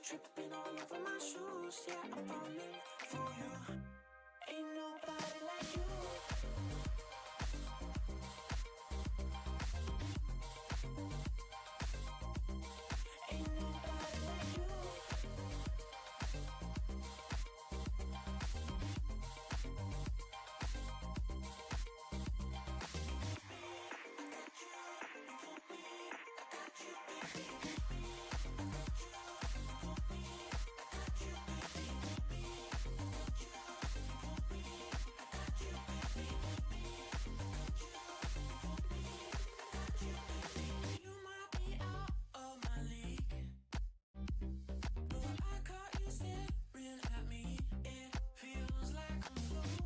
dripping all over my shoes. Yeah, I'm falling for you. Ain't nobody like you. Ain't nobody like you. You might be out of my league, but I caught you staring at me. It feels like I'm floating.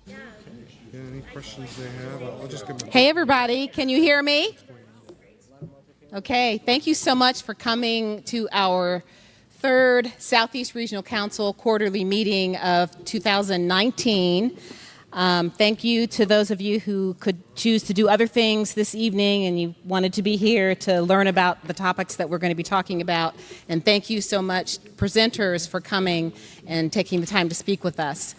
Yeah, any questions they have? I'll just give them. Hey, everybody. Can you hear me? Okay. Thank you so much for coming to our third Southeast Regional Council quarterly meeting of 2019. Thank you to those of you who could choose to do other things this evening and you wanted to be here to learn about the topics that we're going to be talking about. And thank you so much, presenters, for coming and taking the time to speak with us.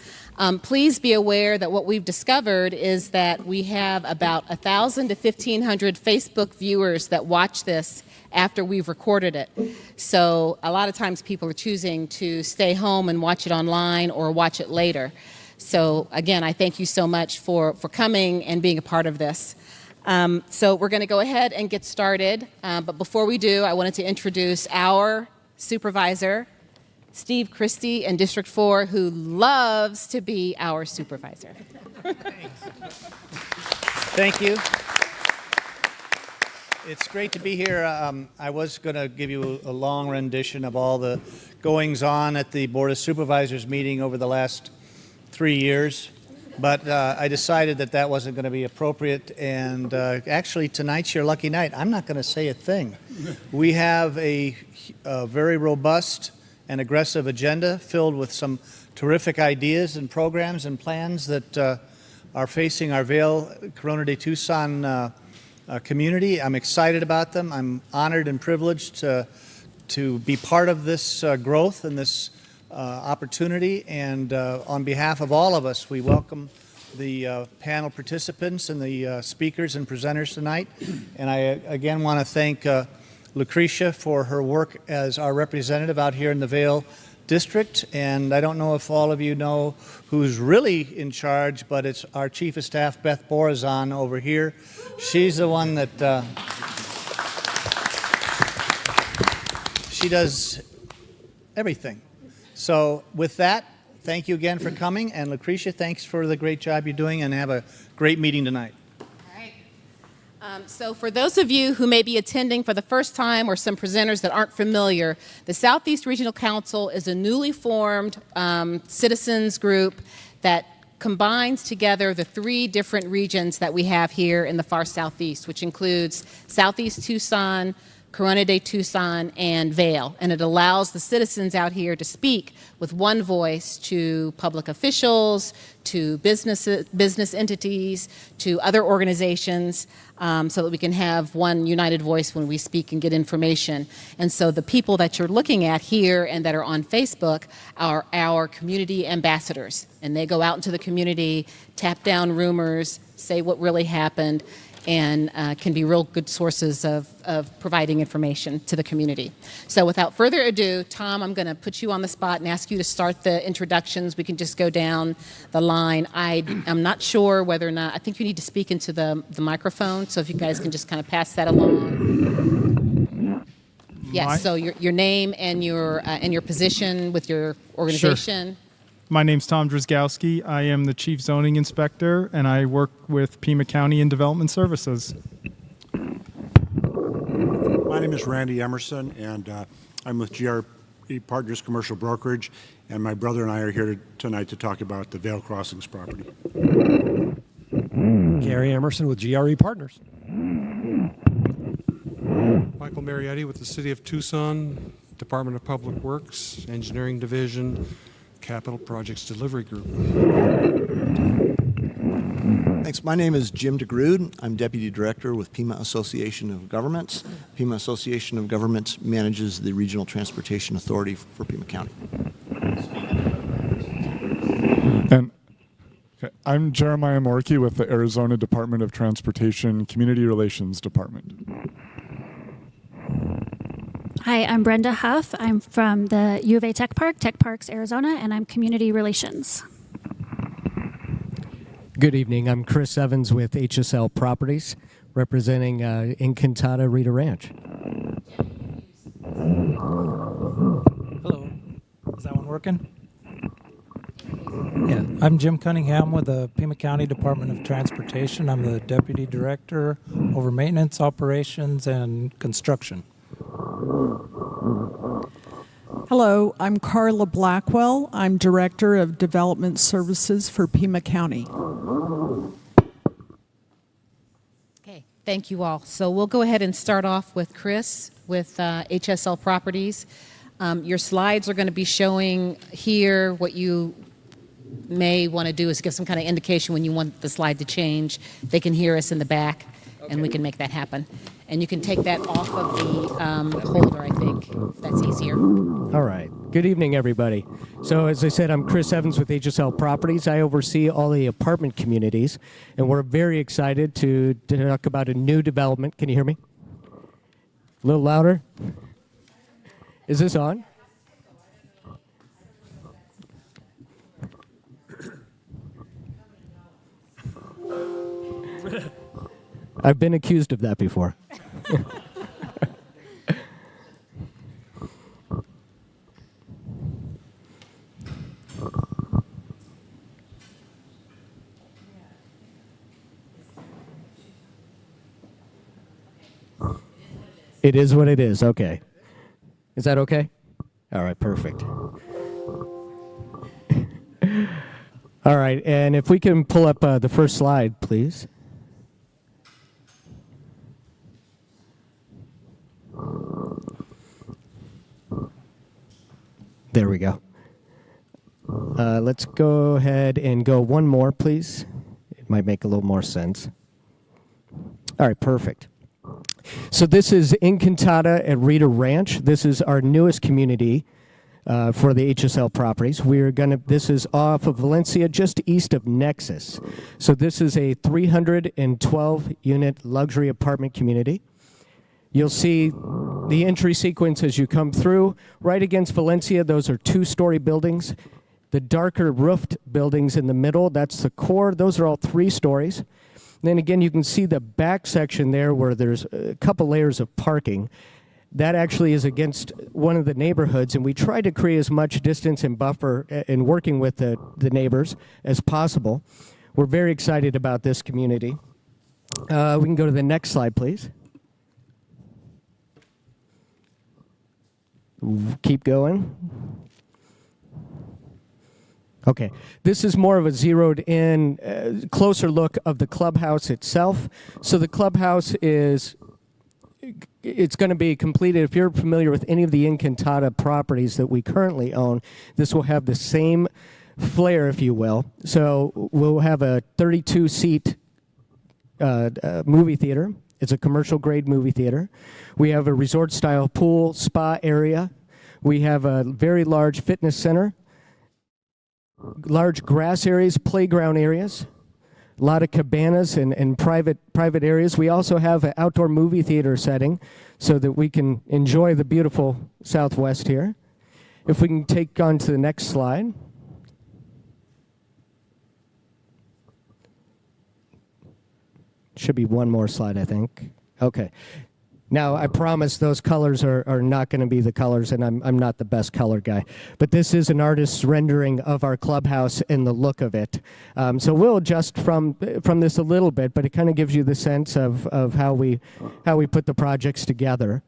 Please be aware that what we've discovered is that we have about 1,000 to 1,500 Facebook viewers that watch this after we've recorded it. So a lot of times people are choosing to stay home and watch it online or watch it later. So again, I thank you so much for coming and being a part of this. So we're going to go ahead and get started. But before we do, I wanted to introduce our supervisor, Steve Christie in District 4, who loves to be our supervisor. Thank you. It's great to be here. I was going to give you a long rendition of all the goings on at the Board of Supervisors meeting over the last 3 years, but I decided that that wasn't going to be appropriate, and actually tonight's your lucky night. I'm not going to say a thing. We have a very robust and aggressive agenda filled with some terrific ideas and programs and plans that are facing our Vail, Corona de Tucson community. I'm excited about them. I'm honored and privileged to be part of this growth and this opportunity. And on behalf of all of us, we welcome the panel participants and the speakers and presenters tonight. And I again want to thank Lucretia for her work as our representative out here in the Vail district. And I don't know if all of you know who's really in charge, but it's our Chief of Staff, Beth Borazon, over here. She's the one that she does everything. So with that, thank you again for coming. And Lucretia, thanks for the great job you're doing, and have a great meeting tonight. So for those of you who may be attending for the first time or some presenters that aren't familiar, the Southeast Regional Council is a newly formed citizens group that combines together the 3 different regions that we have here in the far southeast, which includes Southeast Tucson, Corona de Tucson, and Vail. And it allows the citizens out here to speak with one voice to public officials, to business entities, to other organizations, so that we can have one united voice when we speak and get information. And so the people that you're looking at here and that are on Facebook are our community ambassadors. And they go out into the community, tap down rumors, say what really happened, and can be real good sources of providing information to the community. So without further ado, Tom, I'm going to put you on the spot and ask you to start the introductions. We can just go down the line. I'm not sure whether or not, I think you need to speak into the microphone, so if you guys can just kind of pass that along. Yes, so your name and your position with your organization. Sure. My name's Tom Drzgowski. I am the Chief Zoning Inspector, and I work with Pima County in Development Services. My name is Randy Emerson, and I'm with Partners Commercial Brokerage, and my brother and I are here tonight to talk about the Vail Crossings property. Gary Emerson with GRE Partners. Michael Marietti with the City of Tucson, Department of Public Works, Engineering Division, Capital Projects Delivery Group. Thanks. My name is Jim DeGrood. I'm Deputy Director with Pima Association of Governments. Pima Association of Governments manages the Regional Transportation Authority for Pima County. And I'm Jeremiah Morkey with the Arizona Department of Transportation Community Relations Department. Hi, I'm Brenda Huff. I'm from the U of A Tech Parks, Arizona, and I'm Community Relations. Good evening. I'm Chris Evans with HSL Properties, representing Encantada Rita Ranch. Hello. Is that one working? Yeah, I'm Jim Cunningham with the Pima County Department of Transportation. I'm the Deputy Director over Maintenance, Operations, and Construction. Hello, I'm Carla Blackwell. I'm Director of Development Services for Pima County. Okay, thank you all. So we'll go ahead and start off with Chris with HSL Properties. Your slides are going to be showing here. What you may want to do is give some kind of indication when you want the slide to change. They can hear us in the back, and we can make that happen. And you can take that off of the holder, I think, if that's easier. All right. Good evening, everybody. So as I said, I'm Chris Evans with HSL Properties. I oversee all the apartment communities, and we're very excited to talk about a new development. Can you hear me? A little louder? Is this on? I've been accused of that before. It is what it is. Okay. Is that okay? All right, perfect. All right, and if we can pull up the first slide, please. There we go. Let's go ahead and go one more, please. It might make a little more sense. All right, perfect. So this is Encantada at Rita Ranch. This is our newest community for the HSL properties. This is off of Valencia, just east of Nexus. So this is a 312-unit luxury apartment community. You'll see the entry sequence as you come through. Right against Valencia, those are two-story buildings. The darker roofed buildings in the middle, that's the core. Those are all 3 stories. Then again, you can see the back section there where there's a couple layers of parking. That actually is against one of the neighborhoods, and we try to create as much distance and buffer in working with the neighbors as possible. We're very excited about this community. We can go to the next slide, please. Keep going. Okay, this is more of a zeroed in, closer look of the clubhouse itself. So the clubhouse it's going to be completed. If you're familiar with any of the Encantada properties that we currently own, this will have the same flair, if you will. So we'll have a 32-seat movie theater. It's a commercial-grade movie theater. We have a resort-style pool, spa area. We have a very large fitness center, large grass areas, playground areas, a lot of cabanas and private areas. We also have an outdoor movie theater setting so that we can enjoy the beautiful Southwest here. If we can take on to the next slide. Should be one more slide, I think. Okay. Now, I promise those colors are not going to be the colors, and I'm not the best color guy. But this is an artist's rendering of our clubhouse and the look of it. So we'll adjust from this a little bit, but it kind of gives you the sense of how we put the projects together.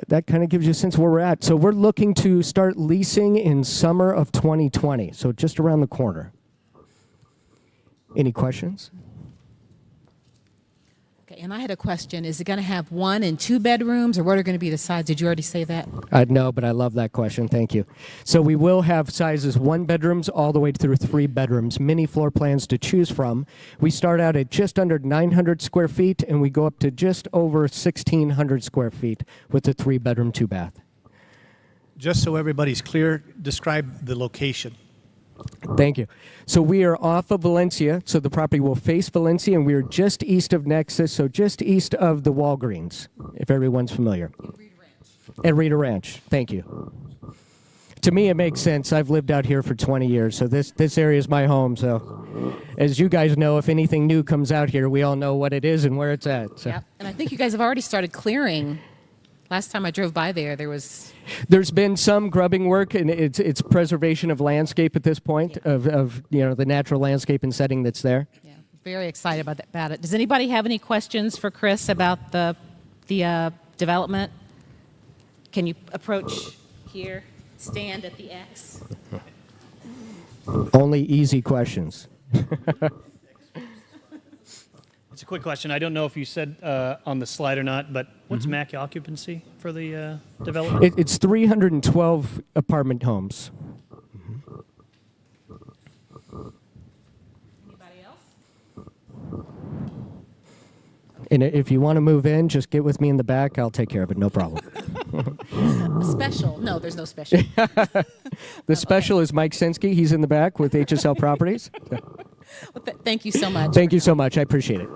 that kind of gives you a sense of where we're at. So we're looking to start leasing in summer of 2020, so just around the corner. Any questions? Okay, and I had a question. Is it going to have 1 and 2 bedrooms, or what are going to be the size? Did you already say that? No, but I love that question. Thank you. So we will have sizes 1 bedrooms all the way through 3 bedrooms, many floor plans to choose from. We start out at just under 900 square feet, and we go up to just over 1,600 square feet with a 3-bedroom, 2-bath. Just so everybody's clear, describe the location. Thank you. So we are off of Valencia, so the property will face Valencia, and we are just east of Nexus, so just east of the Walgreens, if everyone's familiar. At Rita Ranch. Thank you. To me, it makes sense. I've lived out here for 20 years, so this area is my home. So as you guys know, if anything new comes out here, we all know what it is and where it's at. So. Yep. And I think you guys have already started clearing. Last time I drove by There's been some grubbing work, and it's preservation of landscape at this point, of the natural landscape and setting that's there. Yeah, very excited about it. Does anybody have any questions for Chris about the development? Can you approach here, stand at the X? Only easy questions. It's a quick question. I don't know if you said on the slide or not, but what's MAC occupancy for the development? It's 312 apartment homes. Anybody else? And if you want to move in, just get with me in the back. I'll take care of it. No problem. A special? No, there's no special. The special is Mike Sensky. He's in the back with HSL Properties. Well, thank you so much. Thank you so much. I appreciate it.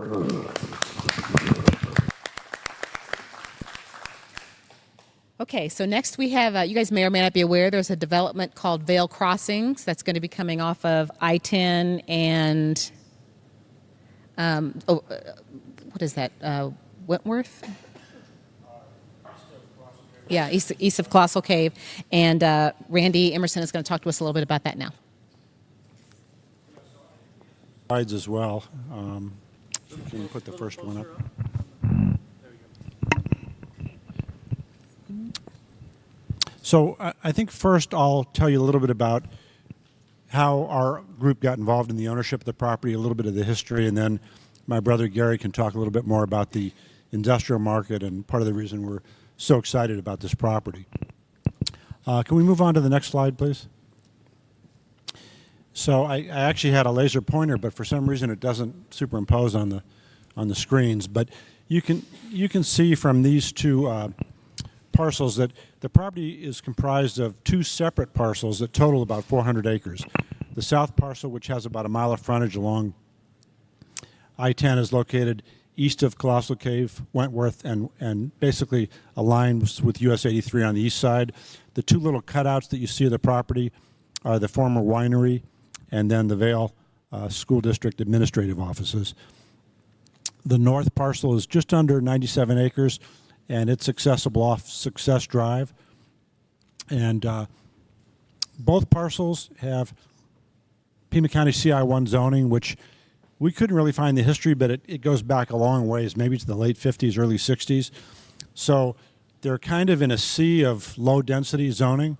Okay, so next we have, you guys may or may not be aware, there's a development called Vail Crossings that's going to be coming off of I-10 and, what is that, Wentworth? Yeah, east of Colossal Cave. And Randy Emerson is going to talk to us a little bit about that now. Slides as well. Can you put the first one up? So I think first I'll tell you a little bit about how our group got involved in the ownership of the property, a little bit of the history, and then my brother Gary can talk a little bit more about the industrial market and part of the reason we're so excited about this property. Can we move on to the next slide, please? So I actually had a laser pointer, but for some reason it doesn't superimpose on the screens. But you can see from these two parcels that the property is comprised of 2 separate parcels that total about 400 acres. The south parcel, which has about a mile of frontage along I-10, is located east of Colossal Cave, Wentworth, and basically aligned with US 83 on the east side. The 2 little cutouts that you see of the property are the former winery and then the Vail School District administrative offices. The north parcel is just under 97 acres, and it's accessible off Success Drive. And both parcels have Pima County CI1 zoning, which we couldn't really find the history, but it goes back a long ways, maybe to the late 50s, early 60s. So they're kind of in a sea of low-density zoning,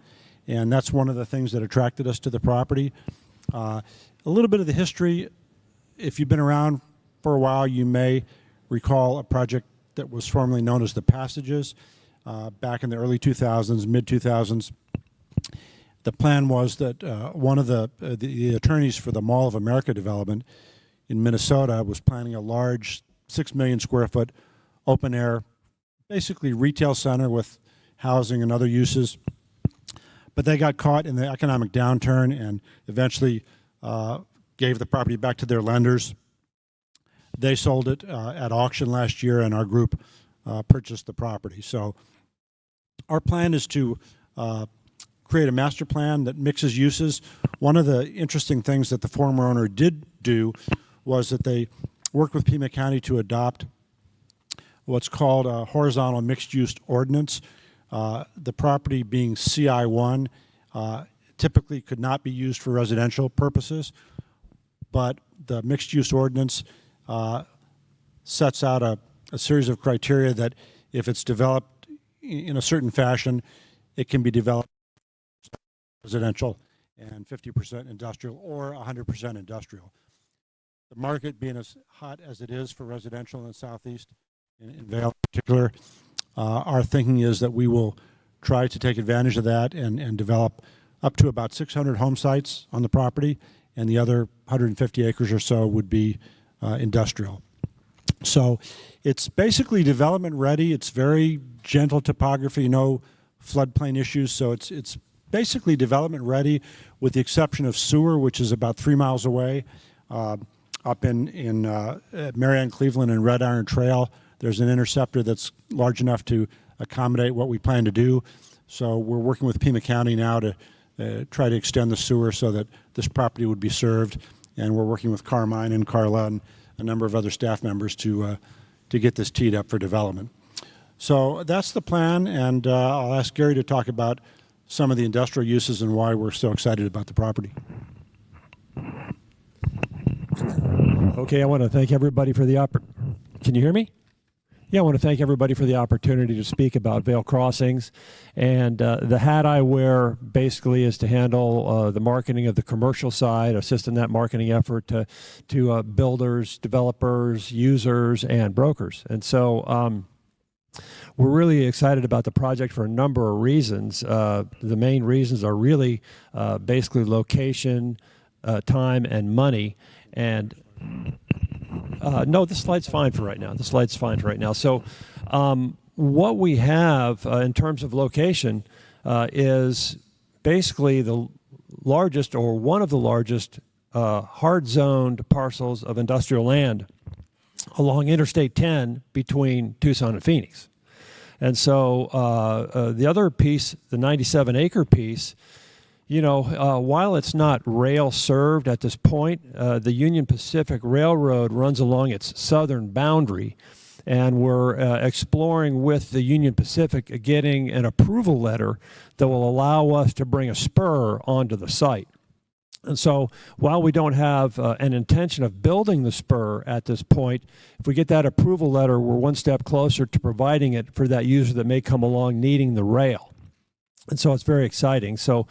and that's one of the things that attracted us to the property. A little bit of the history, if you've been around for a while, you may recall a project that was formerly known as the Passages back in the early 2000s, mid-2000s. The plan was that one of the attorneys for the Mall of America development in Minnesota was planning a large 6 million square foot open air, basically retail center with housing and other uses. But they got caught in the economic downturn and eventually gave the property back to their lenders. They sold it at auction last year, and our group purchased the property. So our plan is to create a master plan that mixes uses. One of the interesting things that the former owner did do was that they worked with Pima County to adopt what's called a horizontal mixed-use ordinance. The property being CI1 typically could not be used for residential purposes, but the mixed-use ordinance sets out a series of criteria that if it's developed in a certain fashion, it can be developed residential and 50% industrial or 100% industrial. The market being as hot as it is for residential in the southeast, in Vail in particular, our thinking is that we will try to take advantage of that and develop up to about 600 home sites on the property, and the other 150 acres or so would be industrial. So it's basically development ready. It's very gentle topography, no floodplain issues, so it's basically development ready with the exception of sewer, which is about 3 miles away. Up in Marianne, Cleveland, and Red Iron Trail, there's an interceptor that's large enough to accommodate what we plan to do. So we're working with Pima County now to try to extend the sewer so that this property would be served. And we're working with Carmine and Carla and a number of other staff members to get this teed up for development. So that's the plan, and I'll ask Gary to talk about some of the industrial uses and why we're so excited about the property. Okay, I want to thank everybody for the Can you hear me? Yeah, I want to thank everybody for the opportunity to speak about Vail Crossings. And the hat I wear basically is to handle the marketing of the commercial side, assist in that marketing effort to builders, developers, users, and brokers. And so we're really excited about the project for a number of reasons. The main reasons are really basically location, time, and money. And no, the slide's fine for right now. The slide's fine for right now. So what we have in terms of location is basically the largest or one of the largest hard-zoned parcels of industrial land along Interstate 10 between Tucson and Phoenix. And so the other piece, the 97-acre piece, you know, while it's not rail served at this point, the Union Pacific Railroad runs along its southern boundary, and we're exploring with the Union Pacific getting an approval letter that will allow us to bring a spur onto the site. And so while we don't have an intention of building the spur at this point, if we get that approval letter, we're one step closer to providing it for that user that may come along needing the rail. And so it's very exciting. So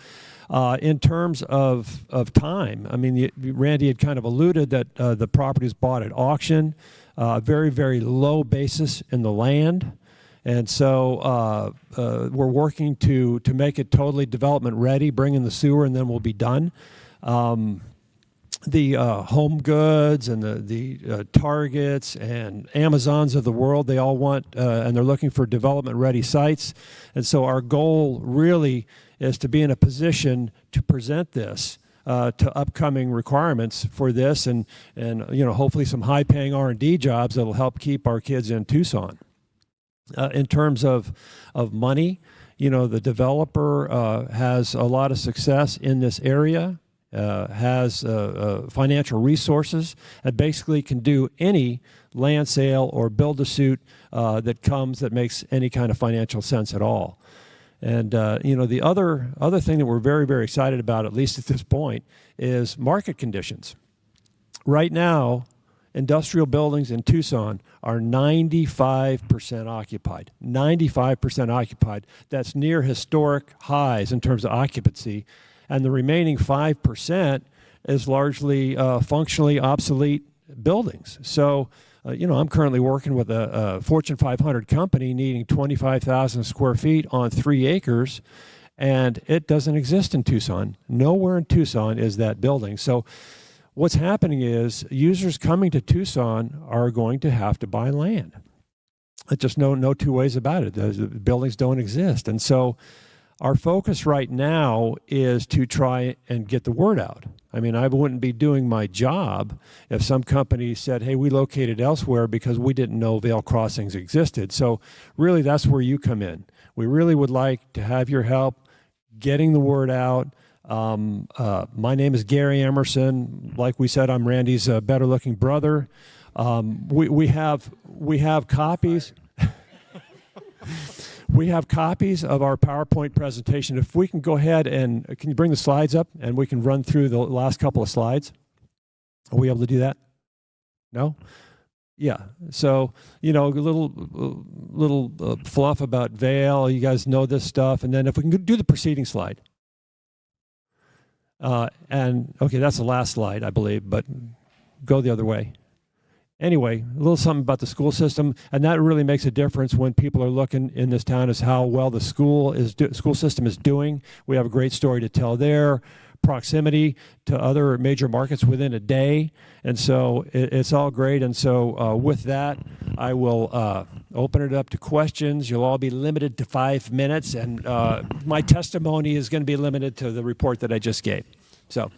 in terms of time, I mean, Randy had kind of alluded that the property is bought at auction, very, very low basis in the land. And so we're working to make it totally development ready, bring in the sewer, and then we'll be done. The Home Goods and the Targets and Amazons of the world, they all want, and they're looking for development ready sites. And so our goal really is to be in a position to present this to upcoming requirements for this, and you know, hopefully some high-paying R&D jobs that'll help keep our kids in Tucson. In terms of money, you know, the developer has a lot of success in this area, has financial resources, and basically can do any land sale or build-to-suit that makes any kind of financial sense at all. And you know, the other thing that we're very, very excited about, at least at this point, is market conditions. Right now, industrial buildings in Tucson are 95% occupied. 95% occupied. That's near historic highs in terms of occupancy. And the remaining 5% is largely functionally obsolete buildings. So, you know, I'm currently working with a Fortune 500 company needing 25,000 square feet on 3 acres, and it doesn't exist in Tucson. Nowhere in Tucson is that building. So what's happening is users coming to Tucson are going to have to buy land. It's just no two ways about it. The buildings don't exist. And so our focus right now is to try and get the word out. I mean, I wouldn't be doing my job if some company said, hey, we located elsewhere because we didn't know Vail Crossings existed. So really, that's where you come in. We really would like to have your help getting the word out. My name is Gary Emerson. Like we said, I'm Randy's better-looking brother. We have copies. We have copies of our PowerPoint presentation. If we can go ahead and, can you bring the slides up and we can run through the last couple of slides? Are we able to do that? No? Yeah. So, a little fluff about Vail. You guys know this stuff. And then if we can do the preceding slide. And okay, that's the last slide, I believe, but go the other way. Anyway, a little something about the school system, and that really makes a difference when people are looking in this town as how well the school system is doing. We have a great story to tell there. Proximity to other major markets within a day, and so it's all great. And so with that, I will open it up to questions. You'll all be limited to 5 minutes, and my testimony is going to be limited to the report that I just gave. So.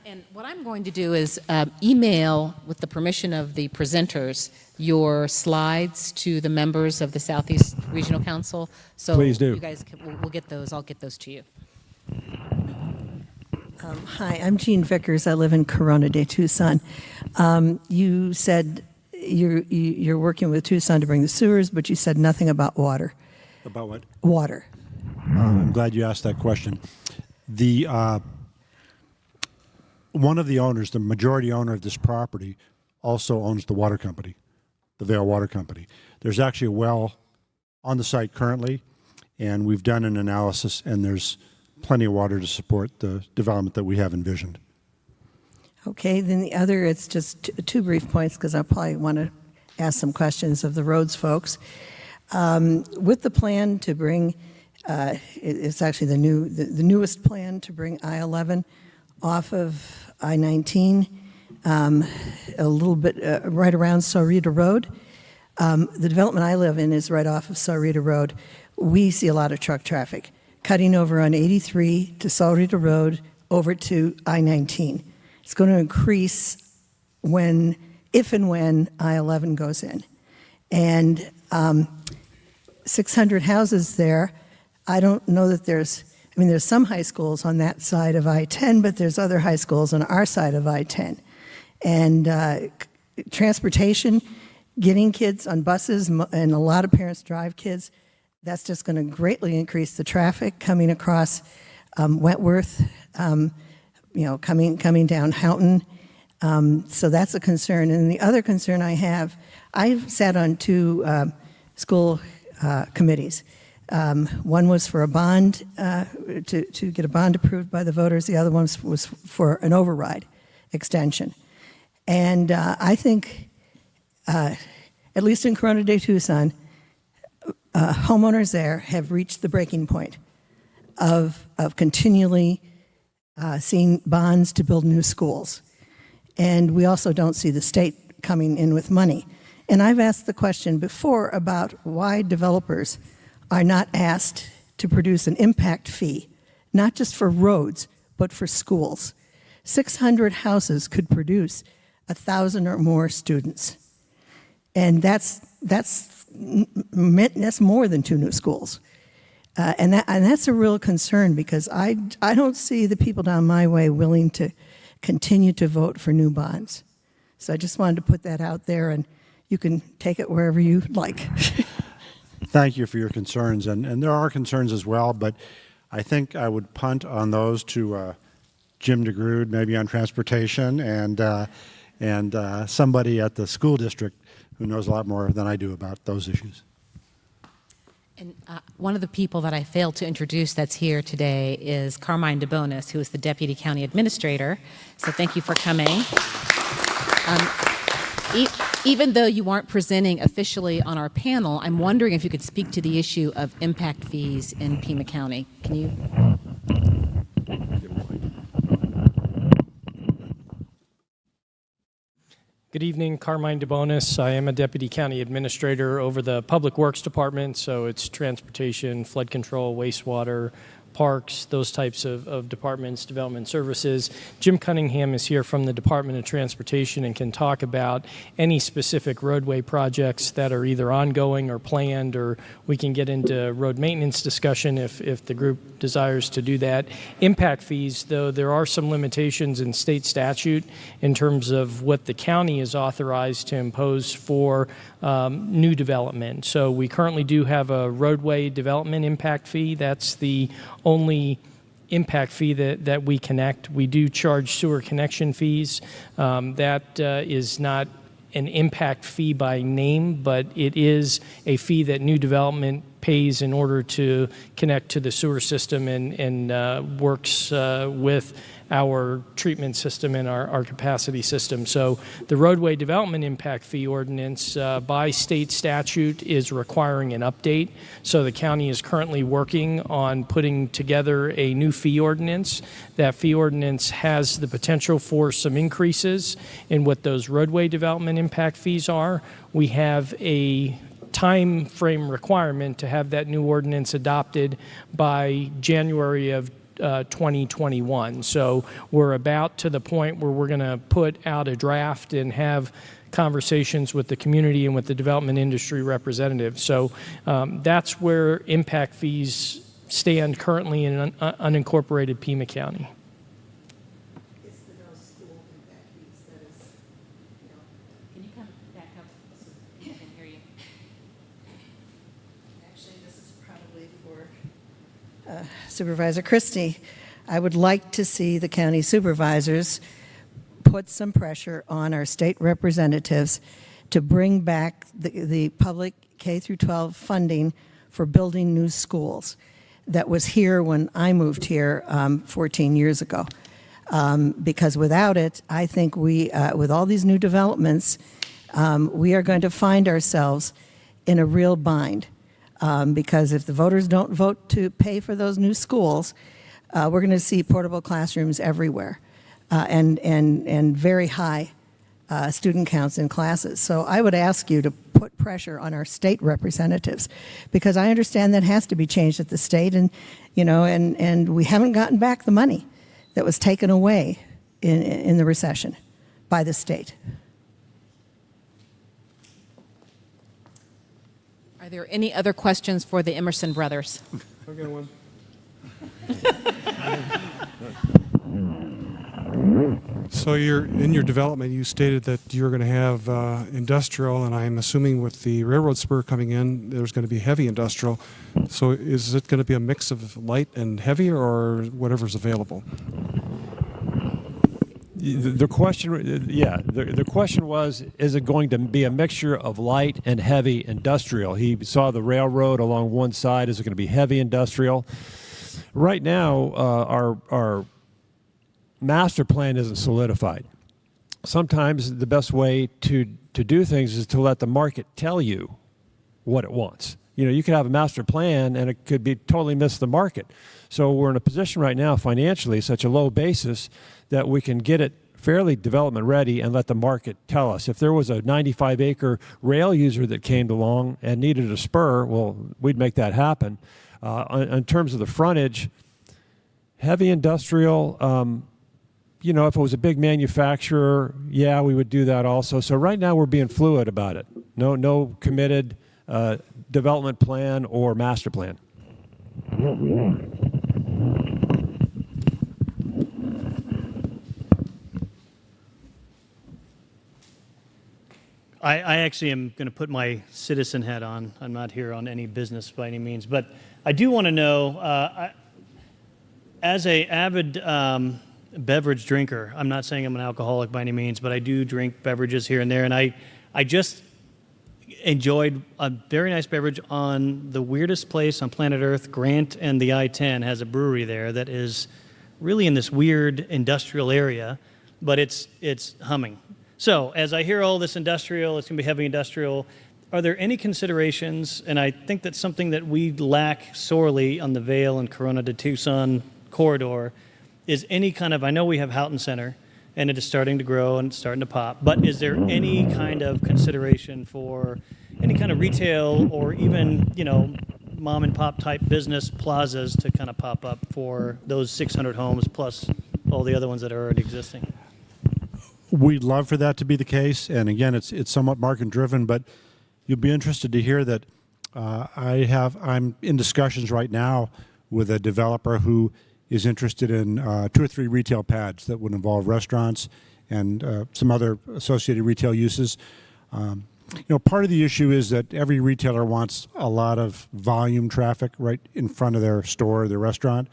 And what I'm going to do is email, with the permission of the presenters, your slides to the members of the Southeast Regional Council. So please do. You guys, we'll get those. I'll get those to you. Hi, I'm Jean Vickers. I live in Corona de Tucson. You said you're working with Tucson to bring the sewers, but you said nothing about water. About what? Water. I'm glad you asked that question. One of the owners, the majority owner of this property, also owns the water company, the Vail Water Company. There's actually a well on the site currently, and we've done an analysis, and there's plenty of water to support the development that we have envisioned. Okay, then the other, it's just two brief points, because I probably want to ask some questions of the roads folks. With the plan to bring, it's actually the newest plan to bring I-11 off of I-19, a little bit right around Saurita Road. The development I live in is right off of Saurita Road. We see a lot of truck traffic cutting over on 83 to Saurita Road over to I-19. It's going to increase if and when I-11 goes in. And 600 houses there. I don't know that there's some high schools on that side of I-10, but there's other high schools on our side of I-10. And transportation, getting kids on buses, and a lot of parents drive kids, that's just going to greatly increase the traffic coming across Wentworth, coming down Houghton. So that's a concern. And the other concern I have, I've sat on two school committees. One was for a bond, to get a bond approved by the voters. The other one was for an override extension. And I think, at least in Corona de Tucson, homeowners there have reached the breaking point of continually seeing bonds to build new schools. And we also don't see the state coming in with money. And I've asked the question before about why developers are not asked to produce an impact fee, not just for roads, but for schools. 600 houses could produce 1,000 or more students. And that's more than 2 new schools. And that's a real concern, because I don't see the people down my way willing to continue to vote for new bonds. So I just wanted to put that out there, and you can take it wherever you like. Thank you for your concerns, and there are concerns as well, but I think I would punt on those to Jim DeGrood, maybe on transportation, and somebody at the school district who knows a lot more than I do about those issues. And one of the people that I failed to introduce that's here today is Carmine DeBonis, who is the Deputy County Administrator. So thank you for coming. Even though you aren't presenting officially on our panel, I'm wondering if you could speak to the issue of impact fees in Pima County. Can you? Good evening, Carmine DeBonis. I am a Deputy County Administrator over the Public Works Department, so it's transportation, flood control, wastewater, parks, those types of departments, development services. Jim Cunningham is here from the Department of Transportation and can talk about any specific roadway projects that are either ongoing or planned, or we can get into road maintenance discussion if the group desires to do that. Impact fees, though, there are some limitations in state statute in terms of what the county is authorized to impose for new development. So we currently do have a roadway development impact fee. That's the only impact fee that we connect. We do charge sewer connection fees. That is not an impact fee by name, but it is a fee that new development pays in order to connect to the sewer system and works with our treatment system and our capacity system. So the roadway development impact fee ordinance by state statute is requiring an update. So the county is currently working on putting together a new fee ordinance. That fee ordinance has the potential for some increases in what those roadway development impact fees are. We have a time frame requirement to have that new ordinance adopted by January of 2021. So we're about to the point where we're going to put out a draft and have conversations with the community and with the development industry representatives. So that's where impact fees stand currently in unincorporated Pima County. Can you come back up so we can hear you? Actually, this is probably for Supervisor Christie. I would like to see the county supervisors put some pressure on our state representatives to bring back the public K through 12 funding for building new schools that was here when I moved here 14 years ago. Because without it, I think we, with all these new developments, we are going to find ourselves in a real bind. Because if the voters don't vote to pay for those new schools, we're going to see portable classrooms everywhere and very high student counts in classes. So I would ask you to put pressure on our state representatives, because I understand that has to be changed at the state, and and we haven't gotten back the money that was taken away in the recession by the state. Are there any other questions for the Emerson brothers? I got one. So in your development, you stated that you're going to have industrial, and I'm assuming with the railroad spur coming in, there's going to be heavy industrial. So is it going to be a mix of light and heavy, or whatever's available? The question, the question was, is it going to be a mixture of light and heavy industrial? He saw the railroad along one side. Is it going to be heavy industrial? Right now, our master plan isn't solidified. Sometimes the best way to do things is to let the market tell you what it wants. You could have a master plan and it could be totally miss the market. So we're in a position right now financially, such a low basis, that we can get it fairly development ready and let the market tell us. If there was a 95-acre rail user that came along and needed a spur, well, we'd make that happen. In terms of the frontage, heavy industrial, if it was a big manufacturer, yeah, we would do that also. So right now we're being fluid about it. No committed development plan or master plan. I actually am going to put my citizen hat on. I'm not here on any business by any means, but I do want to know, as an avid beverage drinker, I'm not saying I'm an alcoholic by any means, but I do drink beverages here and there, and I just enjoyed a very nice beverage on the weirdest place on planet Earth. Grant and the I-10 has a brewery there that is really in this weird industrial area, but it's humming. So as I hear all this industrial, it's going to be heavy industrial, are there any considerations, and I think that's something that we lack sorely on the Vail and Corona to Tucson corridor, is any kind of, I know we have Houghton Center, and it is starting to grow and it's starting to pop, but is there any kind of consideration for any kind of retail or even, mom and pop type business plazas to kind of pop up for those 600 homes plus all the other ones that are already existing? We'd love for that to be the case, and again, it's somewhat market driven, but you'll be interested to hear that I'm in discussions right now with a developer who is interested in 2 or 3 retail pads that would involve restaurants and some other associated retail uses. Part of the issue is that every retailer wants a lot of volume traffic right in front of their store or their restaurant.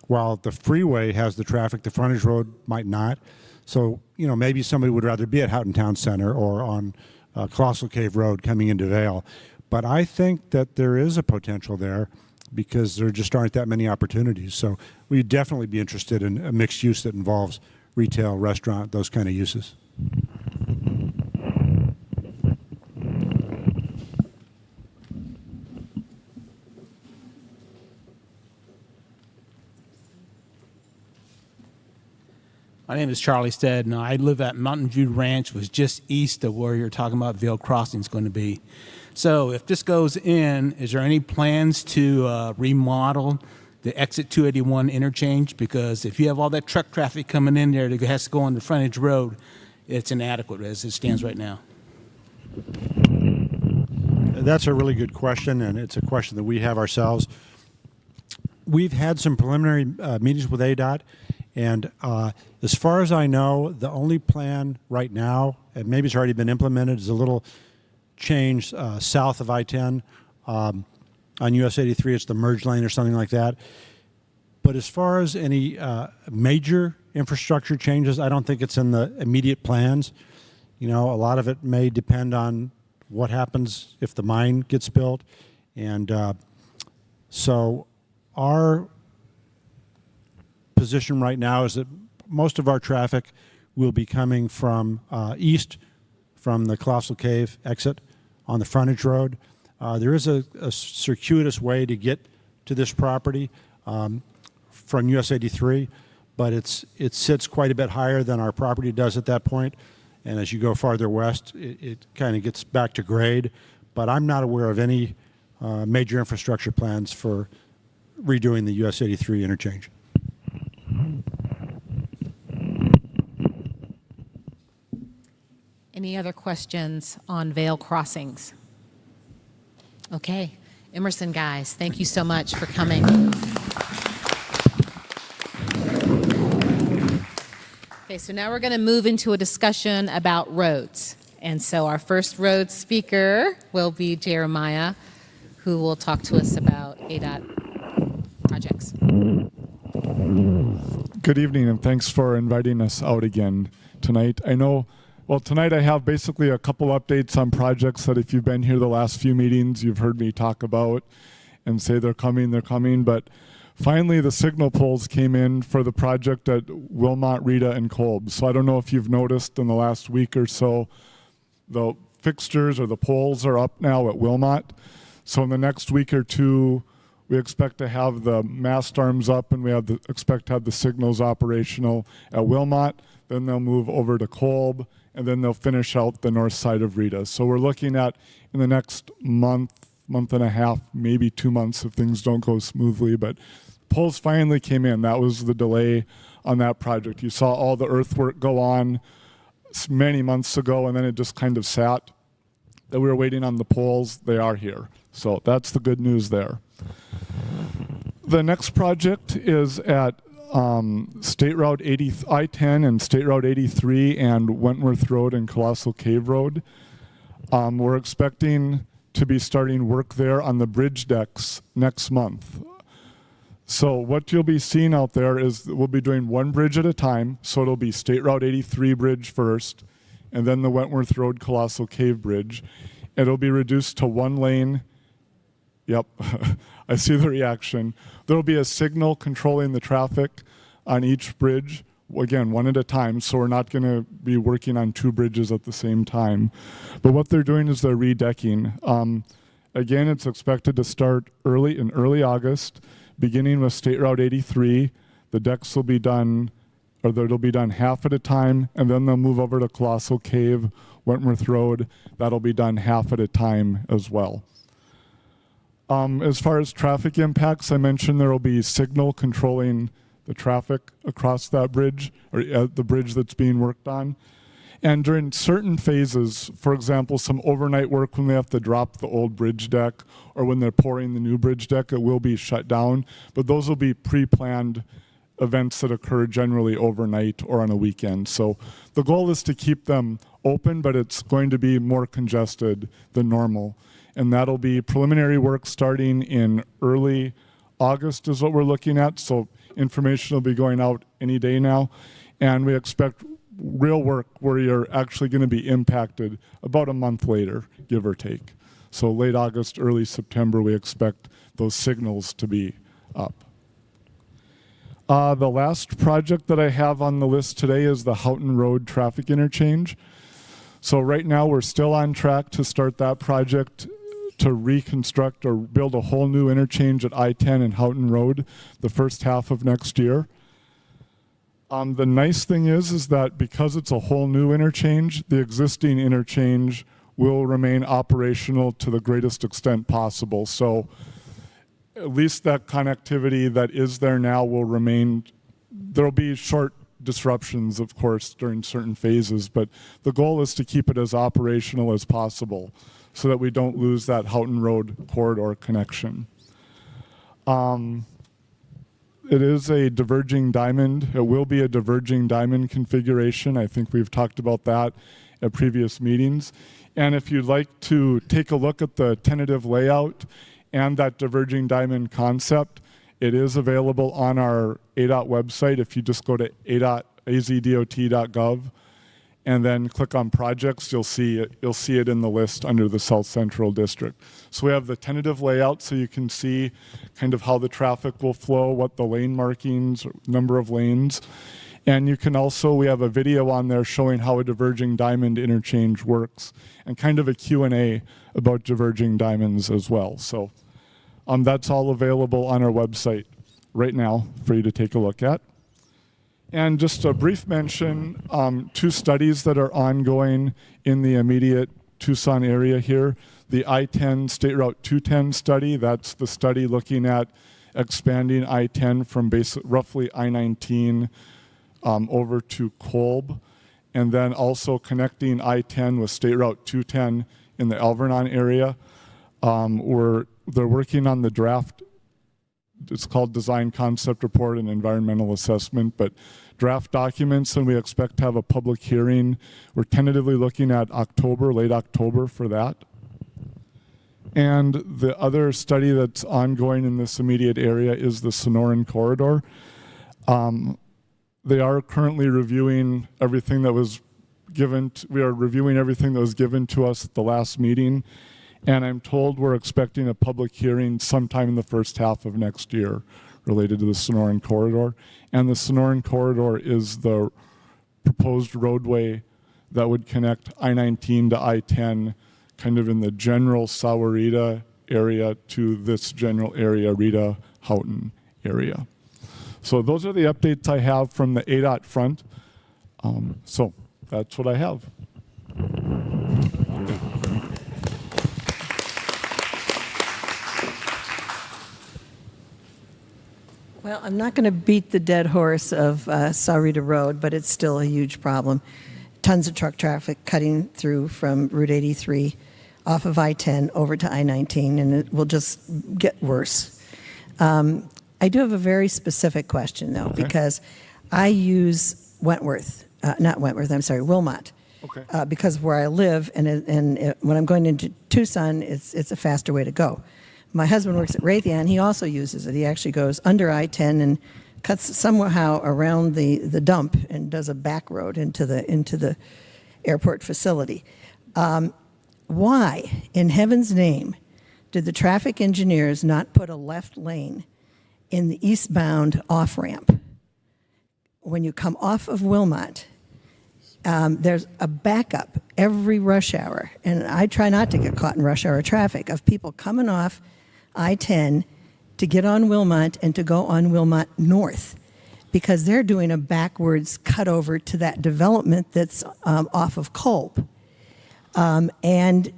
while the freeway has the traffic, the frontage road might not. So, maybe somebody would rather be at Houghton Town Center or on Colossal Cave Road coming into Vail. But I think that there is a potential there because there just aren't that many opportunities. So we'd definitely be interested in a mixed use that involves retail, restaurant, those kind of uses. My name is Charlie Stead, and I live at Mountain View Ranch, which is just east of where you're talking about Vail Crossing is going to be. So if this goes in, is there any plans to remodel the exit 281 interchange? Because if you have all that truck traffic coming in there that has to go on the frontage road, it's inadequate as it stands right now. That's a really good question, and it's a question that we have ourselves. We've had some preliminary meetings with ADOT, and as far as I know, the only plan right now, and maybe it's already been implemented, is a little change south of I-10 on US 83. It's the merge lane or something like that. But as far as any major infrastructure changes, I don't think it's in the immediate plans. A lot of it may depend on what happens if the mine gets built. And so our position right now is that most of our traffic will be coming from east from the Colossal Cave exit on the frontage road. There is a circuitous way to get to this property from US 83, but it sits quite a bit higher than our property does at that point. And as you go farther west, it kind of gets back to grade. But I'm not aware of any major infrastructure plans for redoing the US 83 interchange. Any other questions on Vail crossings? Okay, Emerson guys, thank you so much for coming. Okay, so now we're going to move into a discussion about roads. And so our first road speaker will be Jeremiah, who will talk to us about ADOT projects. Good evening, and thanks for inviting us out again tonight. Tonight I have basically a couple updates on projects that if you've been here the last few meetings, you've heard me talk about and say they're coming, but finally the signal poles came in for the project at Wilmot, Rita, and Kolb. So I don't know if you've noticed in the last week or so, the fixtures or the poles are up now at Wilmot. So in the next week or two, we expect to have the mast arms up, and we expect to have the signals operational at Wilmot. Then they'll move over to Kolb, and then they'll finish out the north side of Rita. So we're looking at, in the next month and a half, maybe 2 months if things don't go smoothly, but poles finally came in. That was the delay on that project. You saw all the earthwork go on many months ago, and then it just kind of sat. That we were waiting on the poles. They are here. So that's the good news there. The next project is at State Route 80, I-10 and State Route 83 and Wentworth Road and Colossal Cave Road. We're expecting to be starting work there on the bridge decks next month. So what you'll be seeing out there is we'll be doing one bridge at a time. So it'll be State Route 83 bridge first, and then the Wentworth Road Colossal Cave Bridge. It'll be reduced to one lane. Yep, I see the reaction. There'll be a signal controlling the traffic on each bridge, again, one at a time, so we're not going to be working on two bridges at the same time. But what they're doing is they're redecking. Again, it's expected to start in early August, beginning with State Route 83. The decks will be done, or they'll be done half at a time, and then they'll move over to Colossal Cave, Wentworth Road. That'll be done half at a time as well. As far as traffic impacts, I mentioned there will be signal controlling the traffic across that bridge, or the bridge that's being worked on. And during certain phases, for example, some overnight work when they have to drop the old bridge deck or when they're pouring the new bridge deck, it will be shut down. But those will be pre-planned events that occur generally overnight or on a weekend. So the goal is to keep them open, but it's going to be more congested than normal. And that'll be preliminary work starting in early August is what we're looking at, so information will be going out any day now. And we expect real work where you're actually going to be impacted about a month later, give or take. So late August, early September, we expect those signals to be up. The last project that I have on the list today is the Houghton Road traffic interchange. So right now we're still on track to start that project to reconstruct or build a whole new interchange at I-10 and Houghton Road the first half of next year. The nice thing is that because it's a whole new interchange, the existing interchange will remain operational to the greatest extent possible. So at least that connectivity that is there now will remain. There'll be short disruptions, of course, during certain phases, but the goal is to keep it as operational as possible so that we don't lose that Houghton Road corridor connection. It is a diverging diamond. It will be a diverging diamond configuration. I think we've talked about that at previous meetings. And if you'd like to take a look at the tentative layout and that diverging diamond concept, it is available on our ADOT website. If you just go to azdot.gov and then click on projects, you'll see it in the list under the South Central District. So we have the tentative layout so you can see kind of how the traffic will flow, what the lane markings, number of lanes. And you can also, we have a video on there showing how a diverging diamond interchange works and kind of a Q&A about diverging diamonds as well. So that's all available on our website right now for you to take a look at. And just a brief mention, 2 studies that are ongoing in the immediate Tucson area here. The I-10 State Route 210 study, that's the study looking at expanding I-10 from roughly I-19 over to Kolb, and then also connecting I-10 with State Route 210 in the Alvernon area. They're working on the draft. It's called Design Concept Report and Environmental Assessment, but draft documents, and we expect to have a public hearing. We're tentatively looking at October, late October for that. And the other study that's ongoing in this immediate area is the Sonoran Corridor. They are currently reviewing everything that was given. We are reviewing everything that was given to us at the last meeting. And I'm told we're expecting a public hearing sometime in the first half of next year related to the Sonoran Corridor. And the Sonoran Corridor is the proposed roadway that would connect I-19 to I-10 kind of in the general Sahuarita area to this general area, Rita Houghton area. So those are the updates I have from the ADOT front. So that's what I have. Well, I'm not going to beat the dead horse of Sahuarita Road, but it's still a huge problem. Tons of truck traffic cutting through from Route 83 off of I-10 over to I-19, and it will just get worse. I do have a very specific question, though, because I use Wilmot, because of where I live, and when I'm going into Tucson, it's a faster way to go. My husband works at Raytheon. He also uses it. He actually goes under I-10 and cuts somehow around the dump and does a back road into the airport facility. Why, in heaven's name, did the traffic engineers not put a left lane in the eastbound off-ramp? When you come off of Wilmot, there's a backup every rush hour, and I try not to get caught in rush hour traffic, of people coming off I-10 to get on Wilmot and to go on Wilmot North, because they're doing a backwards cutover to that development that's off of Kolb. And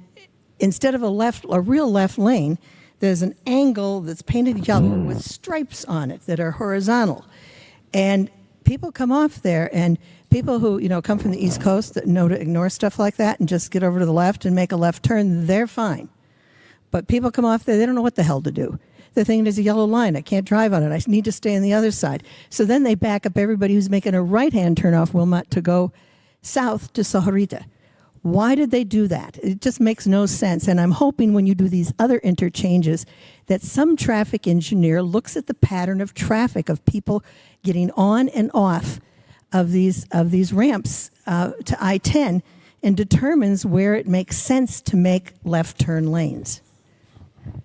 instead of a real left lane, there's an angle that's painted yellow with stripes on it that are horizontal. And people come off there, and people who come from the East Coast that know to ignore stuff like that and just get over to the left and make a left turn, they're fine. But people come off there, they don't know what the hell to do. They're thinking there's a yellow line, I can't drive on it, I need to stay on the other side. So then they back up everybody who's making a right-hand turn off Wilmot to go south to Sahuarita. Why did they do that? It just makes no sense. And I'm hoping when you do these other interchanges that some traffic engineer looks at the pattern of traffic of people getting on and off of these ramps to I-10 and determines where it makes sense to make left turn lanes.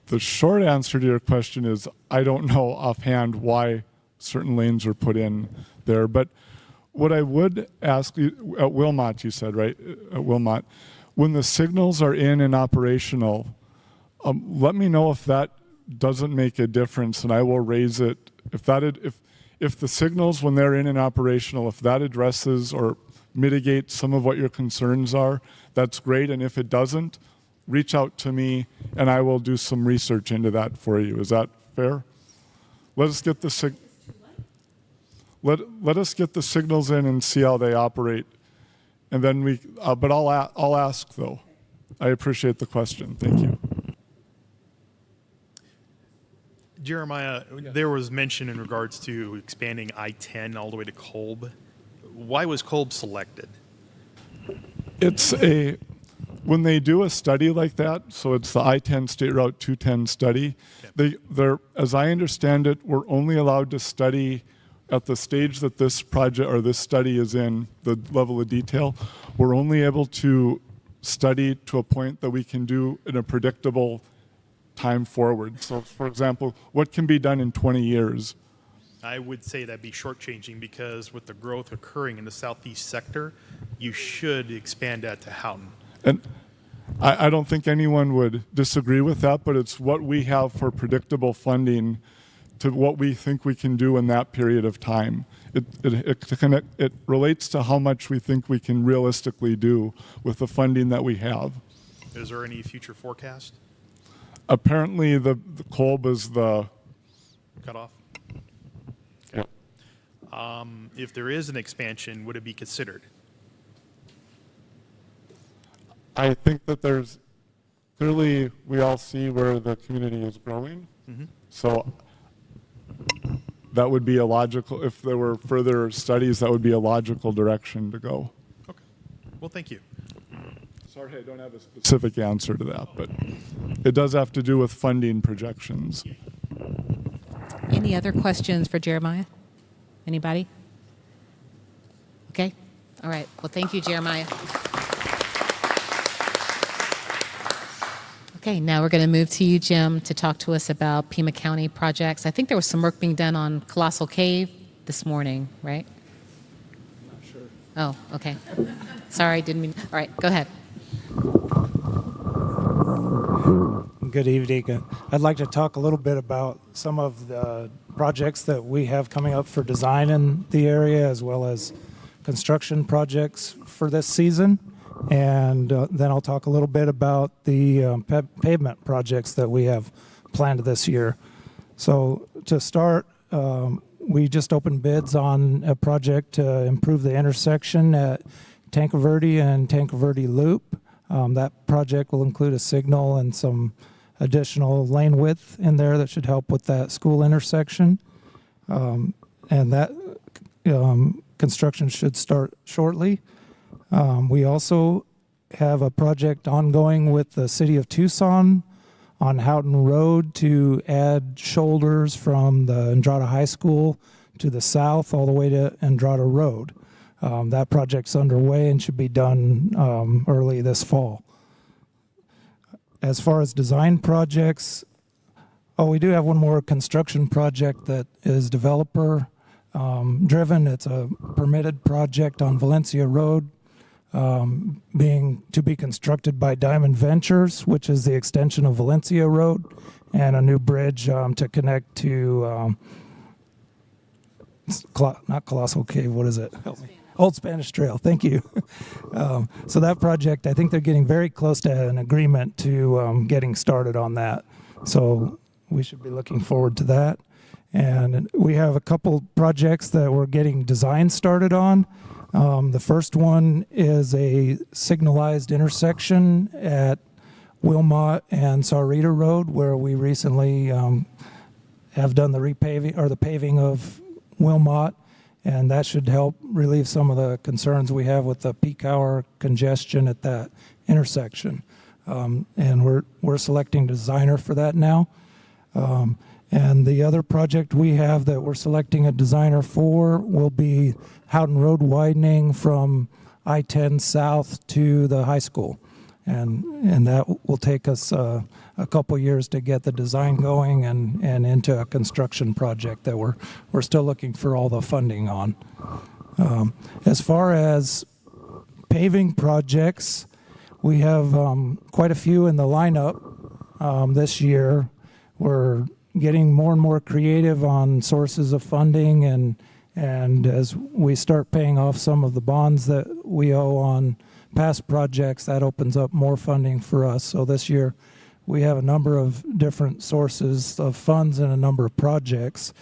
The short answer to your question is I don't know offhand why certain lanes are put in there, but what I would ask you, at Wilmot you said, right? At Wilmot, when the signals are in and operational, let me know if that doesn't make a difference, and I will raise it. If the signals, when they're in and operational, if that addresses or mitigates some of what your concerns are, that's great. And if it doesn't, reach out to me, and I will do some research into that for you. Is that fair? Let us get the let us get the signals in and see how they operate, and then we. But I'll ask though. I appreciate the question. Thank you. Jeremiah, there was mention in regards to expanding I-10 all the way to Kolb. Why was Kolb selected? When they do a study like that, so it's the I-10 State Route 210 study, they're, as I understand it, we're only allowed to study at the stage that this project or this study is in, the level of detail. We're only able to study to a point that we can do in a predictable time forward. So, for example, what can be done in 20 years? I would say that'd be shortchanging because with the growth occurring in the southeast sector, you should expand that to Houghton. And I don't think anyone would disagree with that, but it's what we have for predictable funding to what we think we can do in that period of time. It relates to how much we think we can realistically do with the funding that we have. Is there any future forecast? Apparently, the Kolb is the Cutoff? Okay. If there is an expansion, would it be considered? I think that there's clearly we all see where the community is growing. So that would be a logical, if there were further studies, that would be a logical direction to go. Okay. Well, thank you. Sorry, I don't have a specific answer to that, but it does have to do with funding projections. Any other questions for Jeremiah? Anybody? Okay. All right. Well, thank you, Jeremiah. Okay, now we're going to move to you, Jim, to talk to us about Pima County projects. I think there was some work being done on Colossal Cave this morning, right? Not sure. Oh, okay. Sorry, didn't mean. All right, go ahead. Good evening. I'd like to talk a little bit about some of the projects that we have coming up for design in the area, as well as construction projects for this season. And then I'll talk a little bit about the pavement projects that we have planned this year. So to start, we just opened bids on a project to improve the intersection at Tanque Verde and Tanque Verde Loop. That project will include a signal and some additional lane width in there that should help with that school intersection. And that construction should start shortly. We also have a project ongoing with the city of Tucson on Houghton Road to add shoulders from the Andrada High School to the south all the way to Andrada Road. That project's underway and should be done early this fall. As far as design projects, we do have one more construction project that is developer driven. It's a permitted project on Valencia Road, being to be constructed by Diamond Ventures, which is the extension of Valencia Road, and a new bridge to connect to not Colossal Cave. What is it? Help me. Old Spanish Trail. Thank you. So that project, I think they're getting very close to an agreement to getting started on that. So we should be looking forward to that. And we have a couple projects that we're getting design started on. The first one is a signalized intersection at Wilmot and Sarita Road, where we recently have done the repaving or the paving of Wilmot, and that should help relieve some of the concerns we have with the peak hour congestion at that intersection. And we're selecting a designer for that now. And the other project we have that we're selecting a designer for will be Houghton Road widening from I-10 south to the high school. And that will take us a couple years to get the design going and into a construction project that we're still looking for all the funding on. As far as paving projects, we have quite a few in the lineup this year. We're getting more and more creative on sources of funding, and as we start paying off some of the bonds that we owe on past projects, that opens up more funding for us. So this year we have a number of different sources of funds and a number of projects.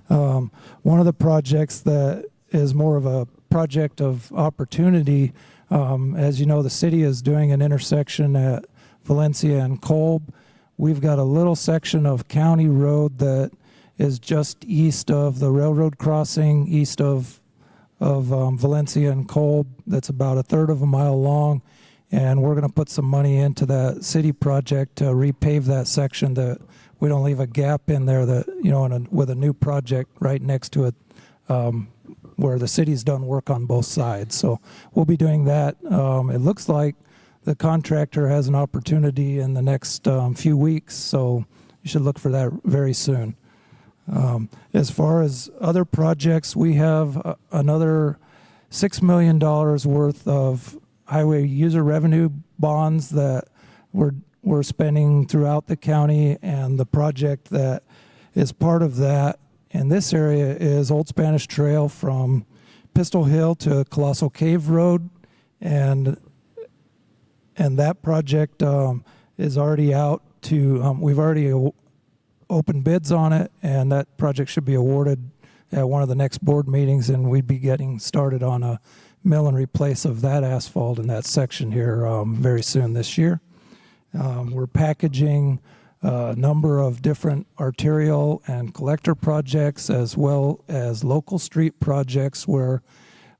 One of the projects that is more of a project of opportunity, as you know, the city is doing an intersection at Valencia and Kolb. We've got a little section of county road that is just east of the railroad crossing, east of Valencia and Kolb, that's about 1/3 of a mile long, and we're going to put some money into that city project to repave that section, that we don't leave a gap in there, that, you know, with a new project right next to it, where the city's done work on both sides. So we'll be doing that. It looks like the contractor has an opportunity in the next few weeks, so you should look for that very soon. As far as other projects, we have another $6 million worth of highway user revenue bonds that we're spending throughout the county, and the project that is part of that in this area is Old Spanish Trail from Pistol Hill to Colossal Cave Road, and that project is already out to, we've already opened bids on it, and that project should be awarded at one of the next board meetings, and we'd be getting started on a mill and replace of that asphalt in that section here very soon this year. We're packaging a number of different arterial and collector projects, as well as local street projects, where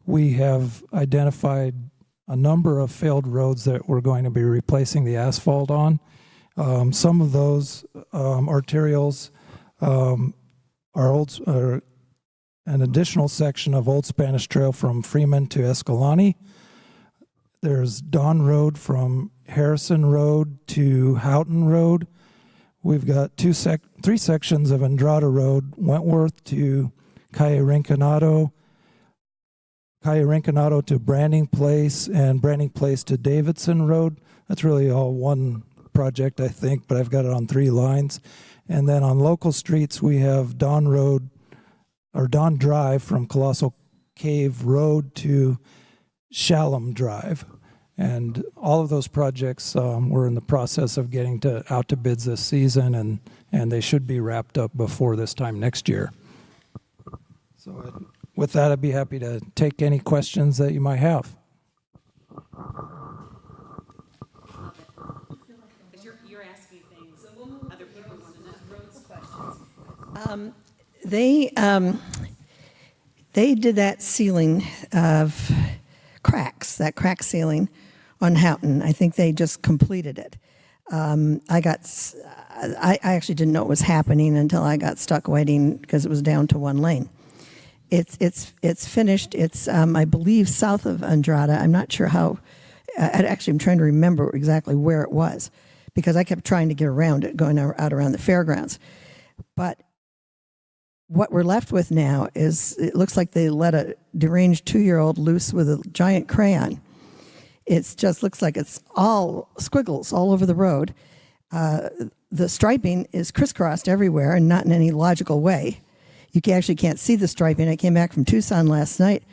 we have identified a number of failed roads that we're going to be replacing the asphalt on. Some of those arterials are an additional section of Old Spanish Trail from Freeman to Escalante. There's Don Road from Harrison Road to Houghton Road. We've got three sections of Andrada Road, Wentworth to Calle Rinconado to Branding Place, and Branding Place to Davidson Road. That's really all one project, I think, but I've got it on 3 lines. And then on local streets, we have Don Road, or Don Drive from Colossal Cave Road to Shalom Drive. And all of those projects we're in the process of getting out to bids this season, and they should be wrapped up before this time next year. So with that, I'd be happy to take any questions that you might have. You're asking things other people want to know. Roads questions. They did that sealing of cracks, that crack sealing on Houghton. I think they just completed it. I actually didn't know it was happening until I got stuck waiting because it was down to 1 lane. It's finished. It's I believe south of Andrada. I'm not sure how. Actually, I'm trying to remember exactly where it was, because I kept trying to get around it, going out around the fairgrounds. But what we're left with now is, it looks like they let a deranged 2-year-old loose with a giant crayon. It just looks like it's all squiggles all over the road. The striping is crisscrossed everywhere and not in any logical way. You actually can't see the striping. I came back from Tucson last night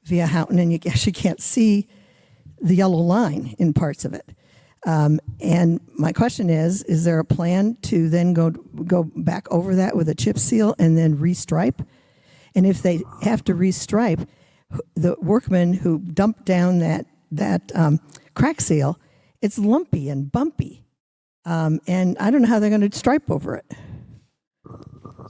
via Houghton, and you actually can't see the yellow line in parts of it. And my question is there a plan to then go back over that with a chip seal and then restripe? And if they have to restripe, the workmen who dumped down that crack seal, it's lumpy and bumpy. And I don't know how they're going to stripe over it.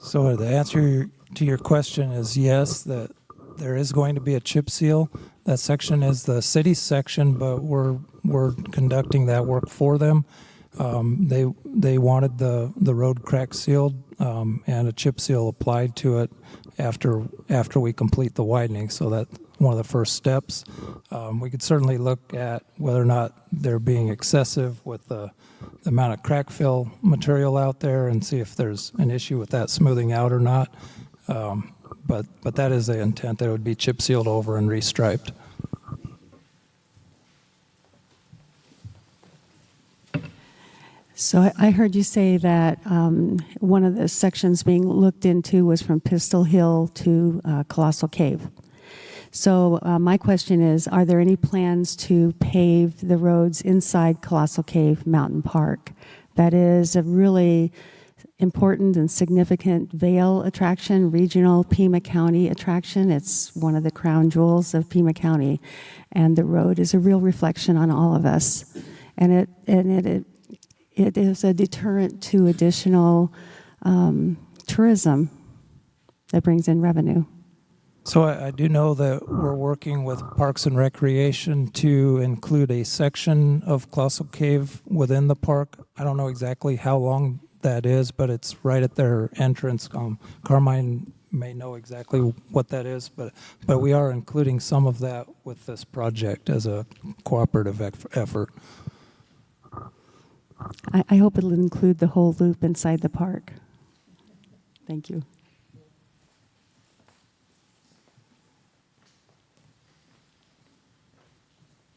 So the answer to your question is yes, that there is going to be a chip seal. That section is the city's section, but we're conducting that work for them. They wanted the road crack sealed and a chip seal applied to it after we complete the widening. So that's one of the first steps. We could certainly look at whether or not they're being excessive with the amount of crack fill material out there and see if there's an issue with that smoothing out or not. But that is the intent, that it would be chip sealed over and restriped. So I heard you say that one of the sections being looked into was from Pistol Hill to Colossal Cave. So my question is, are there any plans to pave the roads inside Colossal Cave Mountain Park? That is a really important and significant Vail attraction, regional Pima County attraction. It's one of the crown jewels of Pima County, and the road is a real reflection on all of us. And it is a deterrent to additional tourism that brings in revenue. So I do know that we're working with Parks and Recreation to include a section of Colossal Cave within the park. I don't know exactly how long that is, but it's right at their entrance. Carmine may know exactly what that is, but we are including some of that with this project as a cooperative effort. I hope it'll include the whole loop inside the park. Thank you.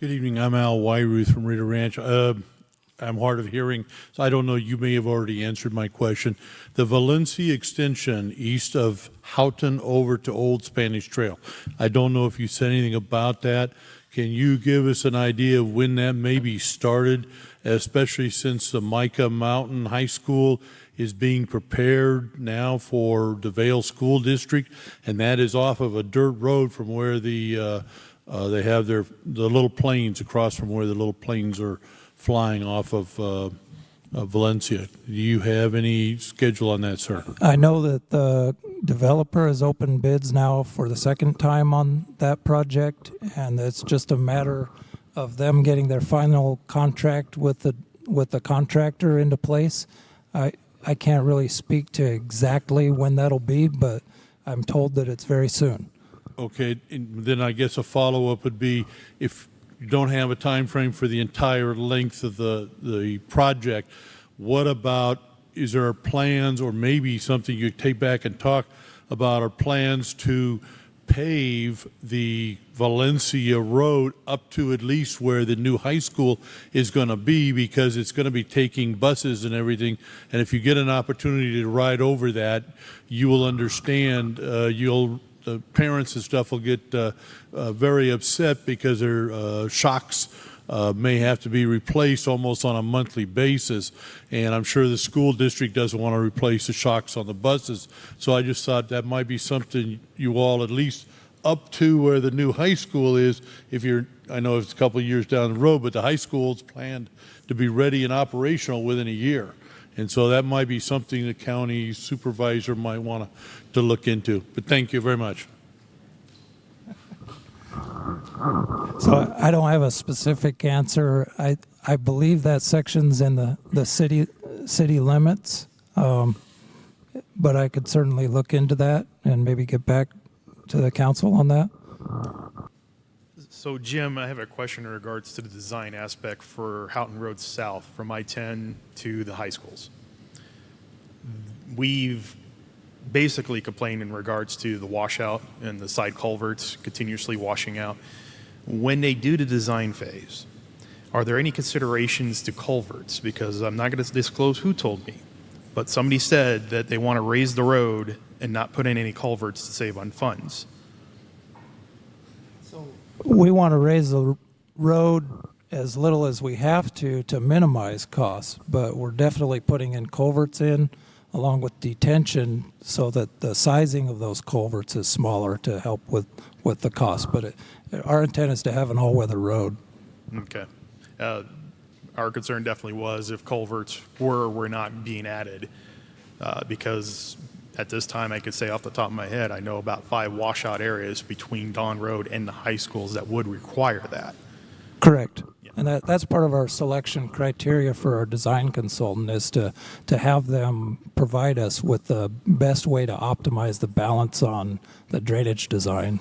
Good evening. I'm Al Wyruth from Rita Ranch. I'm hard of hearing, so I don't know. You may have already answered my question. The Valencia extension east of Houghton over to Old Spanish Trail. I don't know if you said anything about that. Can you give us an idea of when that may be started, especially since the Micah Mountain High School is being prepared now for the Vail School District, and that is off of a dirt road from where the they have the little planes across from where the little planes are flying off of Valencia. Do you have any schedule on that, sir? I know that the developer has opened bids now for the second time on that project, and it's just a matter of them getting their final contract with the contractor into place. I can't really speak to exactly when that'll be, but I'm told that it's very soon. Okay, and then I guess a follow-up would be, if you don't have a time frame for the entire length of the project, what about, is there plans, or maybe something you take back and talk about, are plans to pave the Valencia Road up to at least where the new high school is going to be, because it's going to be taking buses and everything, and if you get an opportunity to ride over that, you will understand, the parents and stuff will get very upset because their shocks may have to be replaced almost on a monthly basis, and I'm sure the school district doesn't want to replace the shocks on the buses. So I just thought that might be something you all, at least up to where the new high school is, if you're, I know it's a couple of years down the road, but the high school is planned to be ready and operational within a year. And so that might be something the county supervisor might want to look into. But thank you very much. So I don't have a specific answer. I believe that section's in the city limits, but I could certainly look into that and maybe get back to the council on that. So, Jim, I have a question in regards to the design aspect for Houghton Road South from I-10 to the high schools. We've basically complained in regards to the washout and the side culverts continuously washing out. When they do the design phase, are there any considerations to culverts? Because I'm not going to disclose who told me, but somebody said that they want to raise the road and not put in any culverts to save on funds. We want to raise the road as little as we have to minimize costs, but we're definitely putting in culverts in along with detention so that the sizing of those culverts is smaller to help with the cost. But our intent is to have an all-weather road. Okay. Our concern definitely was if culverts were not being added, because at this time, I could say off the top of my head, I know about 5 washout areas between Don Road and the high schools that would require that. Correct. And that's part of our selection criteria for our design consultant is to have them provide us with the best way to optimize the balance on the drainage design.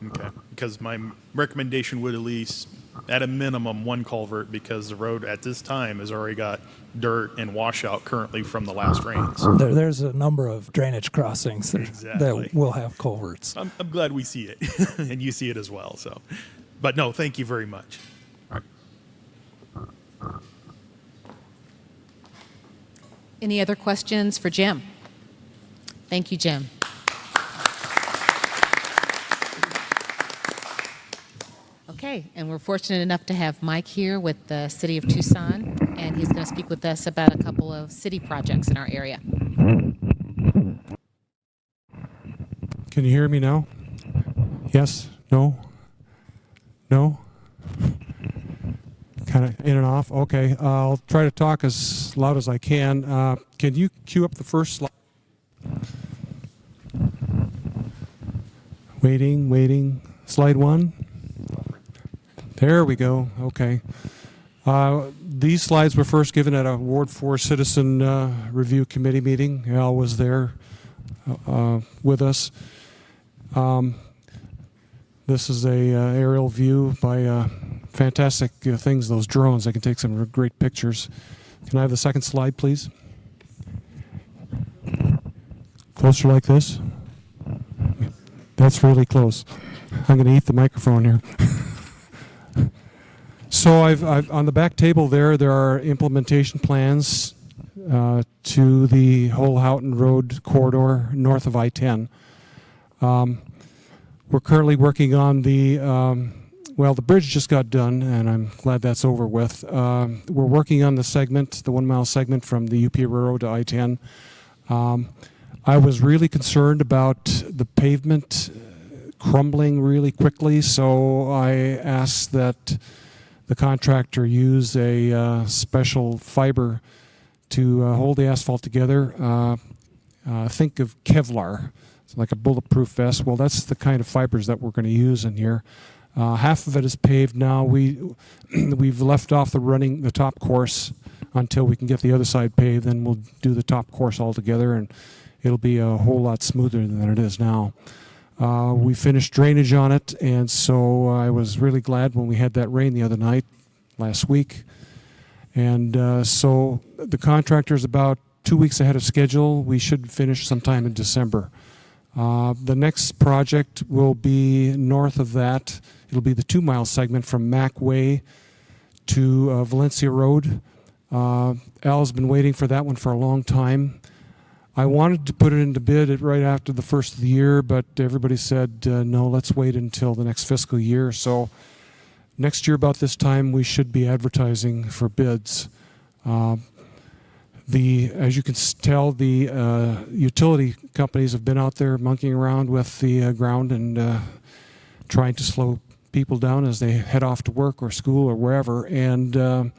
Okay, because my recommendation would at least, at a minimum, 1 culvert, because the road at this time has already got dirt and washout currently from the last rains. There's a number of drainage crossings that will have culverts. I'm glad we see it, and you see it as well. So, but no, thank you very much. Any other questions for Jim? Thank you, Jim. Okay, and we're fortunate enough to have Mike here with the City of Tucson, and he's going to speak with us about a couple of city projects in our area. Can you hear me now? Yes? No? No? Kind of in and off? Okay, I'll try to talk as loud as I can. Can you cue up the first slide? Waiting. Slide 1. There we go. Okay. These slides were first given at a Ward 4 Citizen Review Committee meeting. Al was there with us. This is a aerial view by fantastic things, those drones. They can take some great pictures. Can I have the second slide, please? Closer like this. That's really close. I'm going to eat the microphone here. So I've on the back table there are implementation plans to the whole Houghton Road corridor north of I-10. We're currently working on the, the bridge just got done, and I'm glad that's over with. We're working on the segment, the 1 mile segment from the UP Railroad to I-10. I was really concerned about the pavement crumbling really quickly, so I asked that the contractor use a special fiber to hold the asphalt together. Think of Kevlar. It's like a bulletproof vest. Well, that's the kind of fibers that we're going to use in here. Half of it is paved now. We've left off the top course until we can get the other side paved. Then we'll do the top course all together, and it'll be a whole lot smoother than it is now. We finished drainage on it, and so I was really glad when we had that rain the other night, last week. And so the contractor's about 2 weeks ahead of schedule. We should finish sometime in December. The next project will be north of that. It'll be the 2 mile segment from Mack Way to Valencia Road. Al's been waiting for that one for a long time. I wanted to put it into bid right after the first of the year, but everybody said, no, let's wait until the next fiscal year. So next year about this time, we should be advertising for bids. As you can tell, the utility companies have been out there monkeying around with the ground and trying to slow people down as they head off to work or school or wherever. And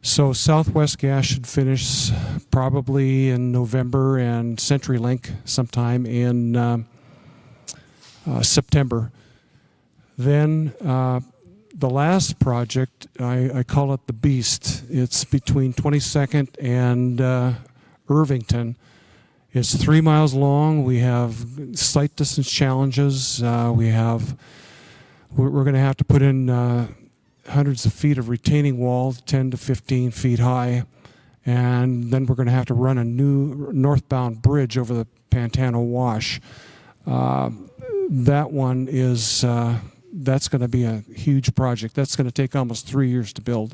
so Southwest Gas should finish probably in November, and CenturyLink sometime in September. Then the last project, I call it the Beast. It's between 22nd and Irvington. It's 3 miles long. We have sight distance challenges. We're going to have to put in hundreds of feet of retaining wall, 10 to 15 feet high, and then we're going to have to run a new northbound bridge over the Pantano Wash. That one is that's going to be a huge project. That's going to take almost 3 years to build.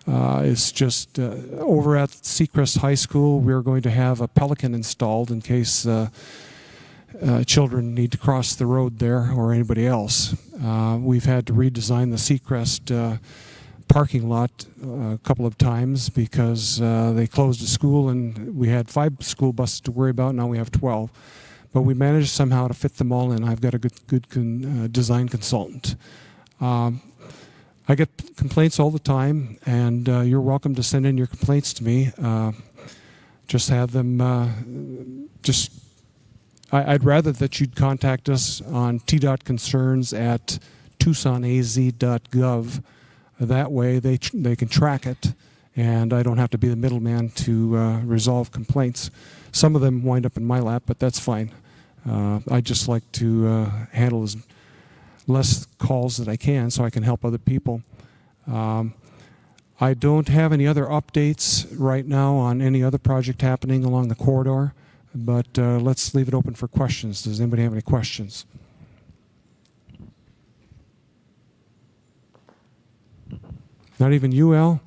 It's just over at Seacrest High School, we're going to have a pelican installed in case children need to cross the road there or anybody else. We've had to redesign the Seacrest parking lot a couple of times because they closed a school and we had 5 school buses to worry about. Now we have 12. But we managed somehow to fit them all in. I've got a good design consultant. I get complaints all the time, and you're welcome to send in your complaints to me. Just have them, just I'd rather that you'd contact us on t.concerns@tucsonaz.gov. That way they can track it, and I don't have to be the middleman to resolve complaints. Some of them wind up in my lap, but that's fine. I just like to handle as less calls that I can so I can help other people. I don't have any other updates right now on any other project happening along the corridor, but let's leave it open for questions. Does anybody have any questions? Not even you, Al?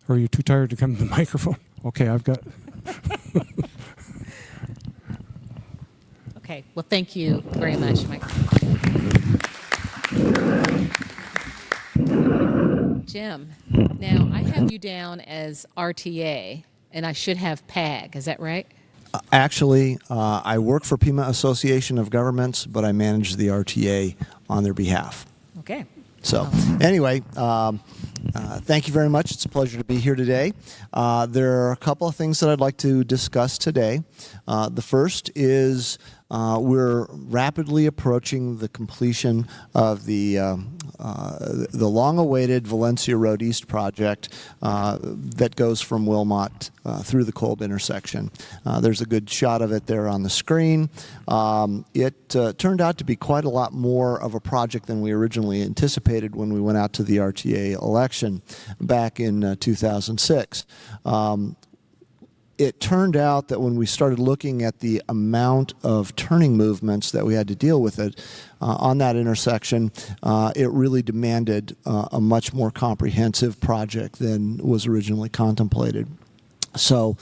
Or are you too tired to come to the microphone? Okay, I've got... Okay, well, thank you very much, Mike. Jim, now I have you down as RTA, and I should have PAG. Is that right? Actually, I work for Pima Association of Governments, but I manage the RTA on their behalf. Okay. So anyway, thank you very much. It's a pleasure to be here today. There are a couple of things that I'd like to discuss today. The first is we're rapidly approaching the completion of the long-awaited Valencia Road East project that goes from Wilmot through the Kolb intersection. There's a good shot of it there on the screen. It turned out to be quite a lot more of a project than we originally anticipated when we went out to the RTA election back in 2006. It turned out that when we started looking at the amount of turning movements that we had to deal with it on that intersection, it really demanded a much more comprehensive project than was originally contemplated. So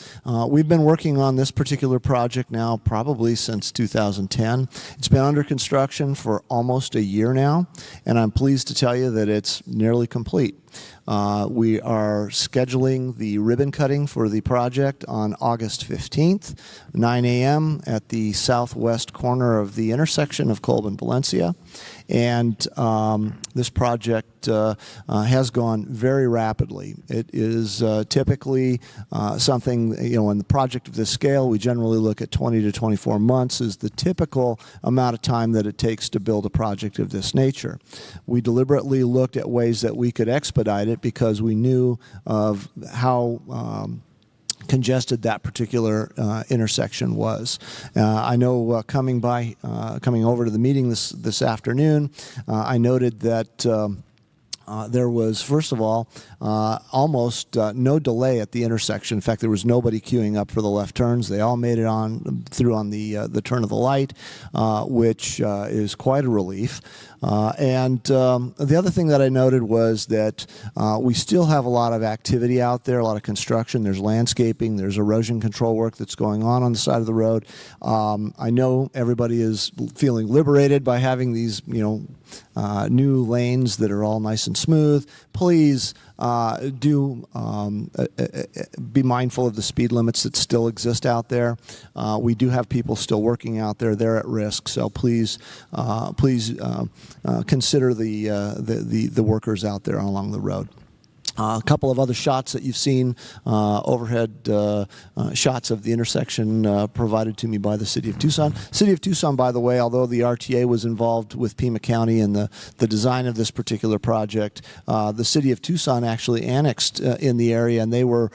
we've been working on this particular project now probably since 2010. It's been under construction for almost a year now, and I'm pleased to tell you that it's nearly complete. We are scheduling the ribbon cutting for the project on August 15th, 9 a.m. at the southwest corner of the intersection of Kolb and Valencia. And this project has gone very rapidly. It is typically something, in the project of this scale, we generally look at 20 to 24 months is the typical amount of time that it takes to build a project of this nature. We deliberately looked at ways that we could expedite it because we knew of how congested that particular intersection was. I know coming over to the meeting this afternoon, I noted that there was, first of all, almost no delay at the intersection. In fact, there was nobody queuing up for the left turns. They all made it through on the turn of the light, which is quite a relief. And the other thing that I noted was that we still have a lot of activity out there, a lot of construction. There's landscaping, there's erosion control work that's going on the side of the road. I know everybody is feeling liberated by having these, new lanes that are all nice and smooth. Please do be mindful of the speed limits that still exist out there. We do have people still working out there. They're at risk. So please consider the workers out there along the road. A couple of other shots that you've seen, overhead shots of the intersection provided to me by the City of Tucson. City of Tucson, by the way, although the RTA was involved with Pima County in the design of this particular project, the City of Tucson actually annexed in the area, and they were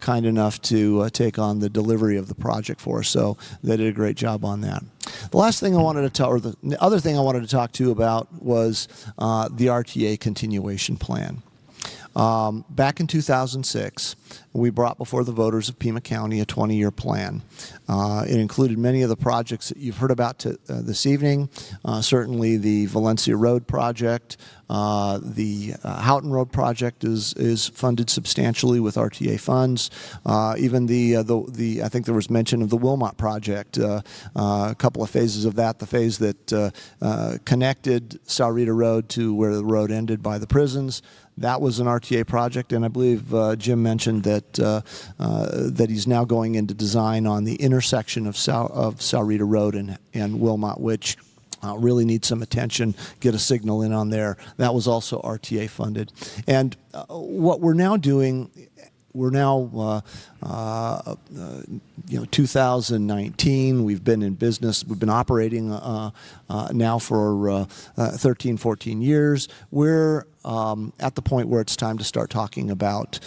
kind enough to take on the delivery of the project for us. So they did a great job on that. The last thing I wanted to tell, or the other thing I wanted to talk to you about was the RTA continuation plan. Back in 2006, we brought before the voters of Pima County a 20-year plan. It included many of the projects that you've heard about this evening, certainly the Valencia Road project. The Houghton Road project is funded substantially with RTA funds. Even I think there was mention of the Wilmot project, a couple of phases of that. The phase that connected Rita Road to where the road ended by the prisons. That was an RTA project, and I believe Jim mentioned that he's now going into design on the intersection of Rita Road and Wilmot, which really needs some attention, get a signal in on there. That was also RTA funded. And what we're now doing we're now 2019. We've been in business. We've been operating now for 13, 14 years. We're at the point where it's time to start talking about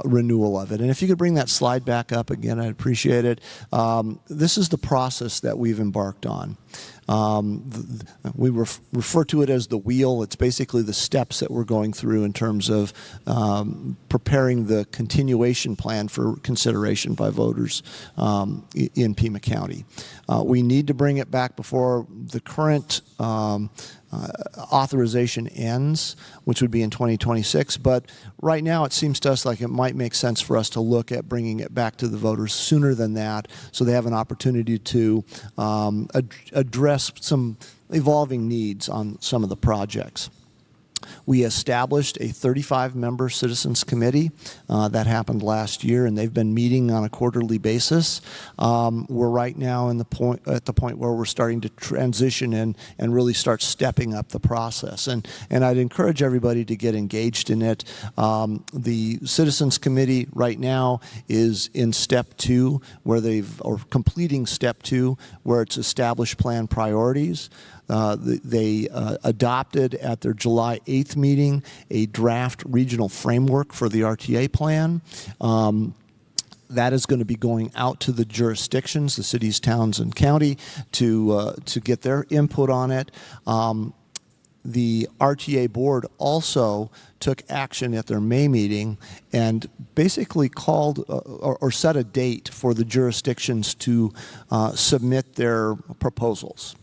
renewal of it. And if you could bring that slide back up again, I'd appreciate it. This is the process that we've embarked on. We refer to it as the wheel. It's basically the steps that we're going through in terms of preparing the continuation plan for consideration by voters in Pima County. We need to bring it back before the current authorization ends, which would be in 2026. But right now, it seems to us like it might make sense for us to look at bringing it back to the voters sooner than that, so they have an opportunity to address some evolving needs on some of the projects. We established a 35-member citizens committee that happened last year, and they've been meeting on a quarterly basis. We're right now at the point where we're starting to transition in and really start stepping up the process. And I'd encourage everybody to get engaged in it. The citizens committee right now is in step 2, or completing step 2, where it's established plan priorities. They adopted at their July 8th meeting a draft regional framework for the RTA plan. That is going to be going out to the jurisdictions, the cities, towns, and county, to get their input on it. The RTA board also took action at their May meeting and basically called or set a date for the jurisdictions to submit their proposals.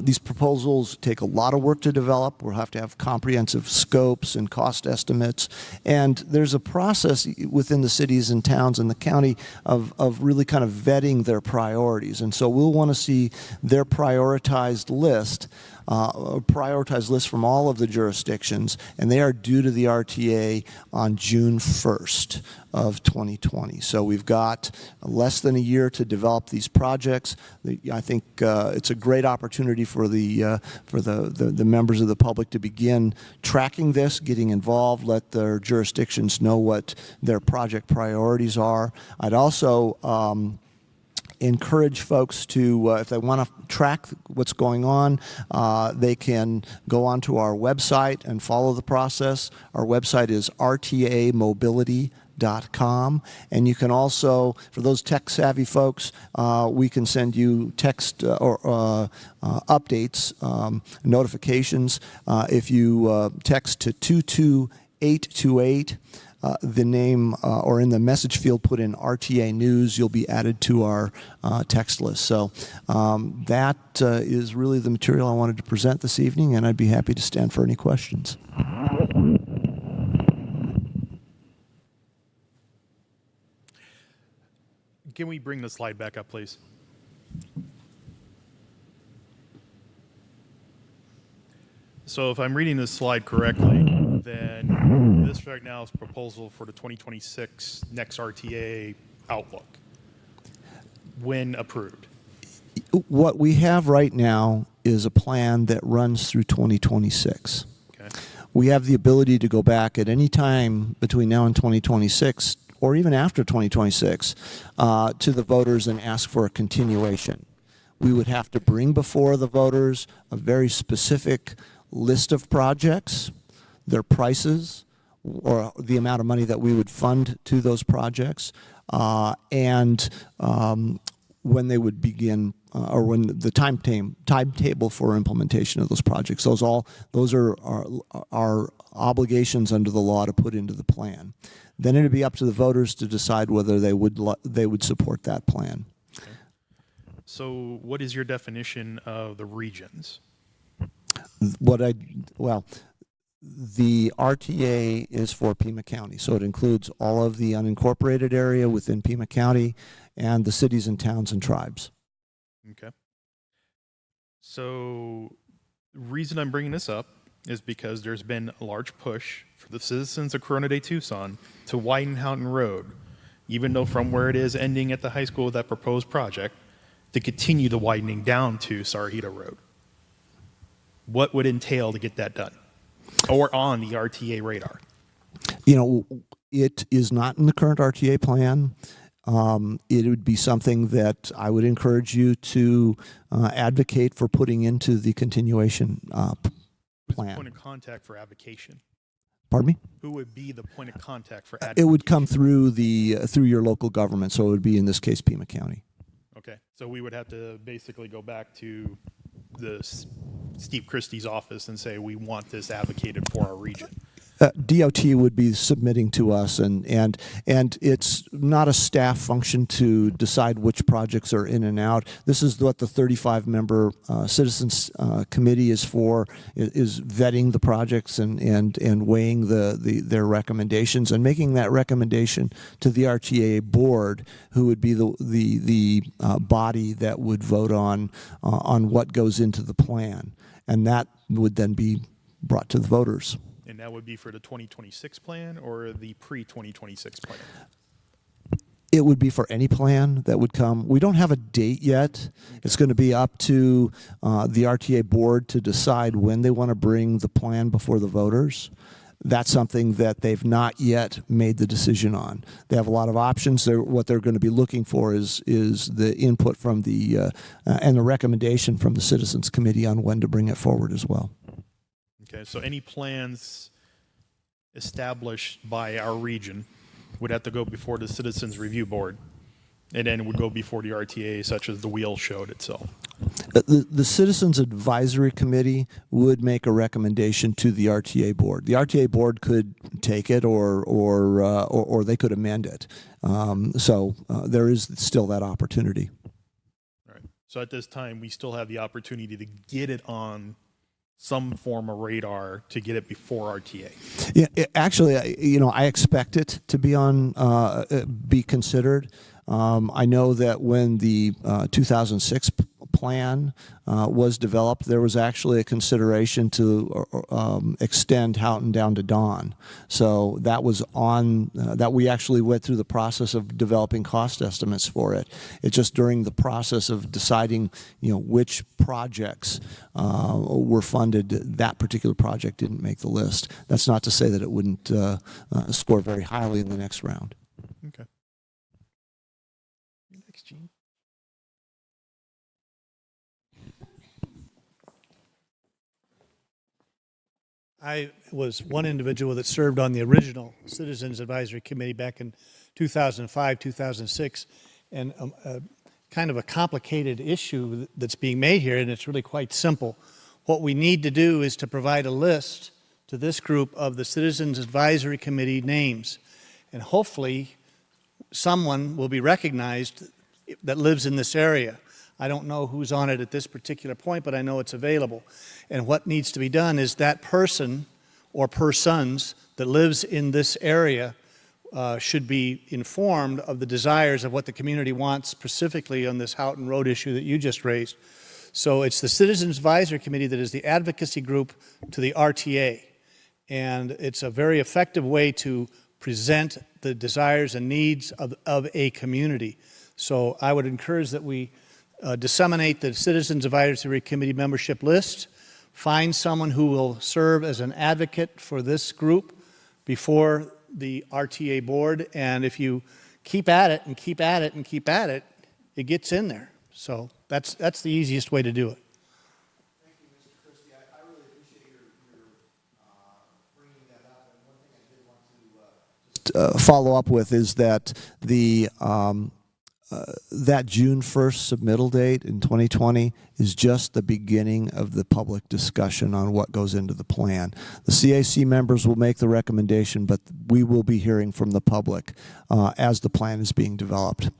These proposals take a lot of work to develop. We'll have to have comprehensive scopes and cost estimates. And there's a process within the cities and towns and the county of really kind of vetting their priorities. And so we'll want to see their prioritized list from all of the jurisdictions, and they are due to the RTA on June 1st of 2020. So we've got less than a year to develop these projects. I think it's a great opportunity for the members of the public to begin tracking this, getting involved, let their jurisdictions know what their project priorities are. I'd also encourage folks to, if they want to track what's going on, they can go onto our website and follow the process. Our website is rtamobility.com, and you can also, for those tech-savvy folks, we can send you text or updates, notifications. If you text to 22828, the name or in the message field put in RTA News, you'll be added to our text list. So that is really the material I wanted to present this evening, and I'd be happy to stand for any questions. Can we bring the slide back up, please? So if I'm reading this slide correctly, then this right now is proposal for the 2026 next RTA outlook when approved. What we have right now is a plan that runs through 2026. Okay. We have the ability to go back at any time between now and 2026, or even after 2026, to the voters and ask for a continuation. We would have to bring before the voters a very specific list of projects, their prices, or the amount of money that we would fund to those projects, and when they would begin, or when the timetable for implementation of those projects. Those are our obligations under the law to put into the plan. Then it would be up to the voters to decide whether they would support that plan. Okay. So what is your definition of the regions? The RTA is for Pima County, so it includes all of the unincorporated area within Pima County and the cities and towns and tribes. Okay. So the reason I'm bringing this up is because there's been a large push for the citizens of Corona de Tucson to widen Houghton Road, even though from where it is ending at the high school with that proposed project, to continue the widening down to Sarjeta Road. What would entail to get that done or on the RTA radar? You know, It is not in the current RTA plan. It would be something that I would encourage you to advocate for putting into the continuation Who's the plan. point of contact for avocation? Pardon me? Who would be the point of contact for It would come through through your local government, so it would be in this case Pima County. Okay, so we would have to basically go back to Steve Christie's office and say we want this advocated for our region. DOT would be submitting to us, and it's not a staff function to decide which projects are in and out. This is what the 35-member citizens committee is for, is vetting the projects and weighing their recommendations and making that recommendation to the RTA board, who would be the body that would vote on what goes into the plan, and that would then be brought to the voters. And that would be for the 2026 plan or the pre-2026 plan? It would be for any plan that would come. We don't have a date yet. It's going to be up to the RTA board to decide when they want to bring the plan before the voters. That's something that they've not yet made the decision on. They have a lot of options. What they're going to be looking for is the input from and the recommendation from the Citizens Committee on when to bring it forward as well. Okay, so any plans established by our region would have to go before the Citizens Review Board, and then would go before the RTA, such as the wheel showed itself. The Citizens Advisory Committee would make a recommendation to the RTA board. The RTA board could take it, or they could amend it. So there is still that opportunity. All right. So at this time, we still have the opportunity to get it on some form of radar to get it before RTA. Yeah, actually, I expect it to be considered. I know that when the 2006 plan was developed, there was actually a consideration to extend Houghton down to Dawn. So that was that we actually went through the process of developing cost estimates for it. It's just during the process of deciding, which projects were funded, that particular project didn't make the list. That's not to say that it wouldn't score very highly in the next round. Okay. Thanks, Gene. I was one individual that served on the original Citizens Advisory Committee back in 2005, 2006, and kind of a complicated issue that's being made here, and it's really quite simple. What we need to do is to provide a list to this group of the Citizens Advisory Committee names, and hopefully someone will be recognized that lives in this area. I don't know who's on it at this particular point, but I know it's available. And what needs to be done is that person or persons that lives in this area should be informed of the desires of what the community wants specifically on this Houghton Road issue that you just raised. So it's the Citizens Advisory Committee that is the advocacy group to the RTA. And it's a very effective way to present the desires and needs of a community. So I would encourage that we disseminate the Citizens Advisory Committee membership list, find someone who will serve as an advocate for this group before the RTA board, and if you keep at it and keep at it and keep at it, it gets in there. So that's the easiest way to do it. Thank you, Mr. Christie. I really appreciate your bringing that up. And one thing I did want to follow up with is that that June 1st submittal date in 2020 is just the beginning of the public discussion on what goes into the plan. The CAC members will make the recommendation, but we will be hearing from the public as the plan is being developed.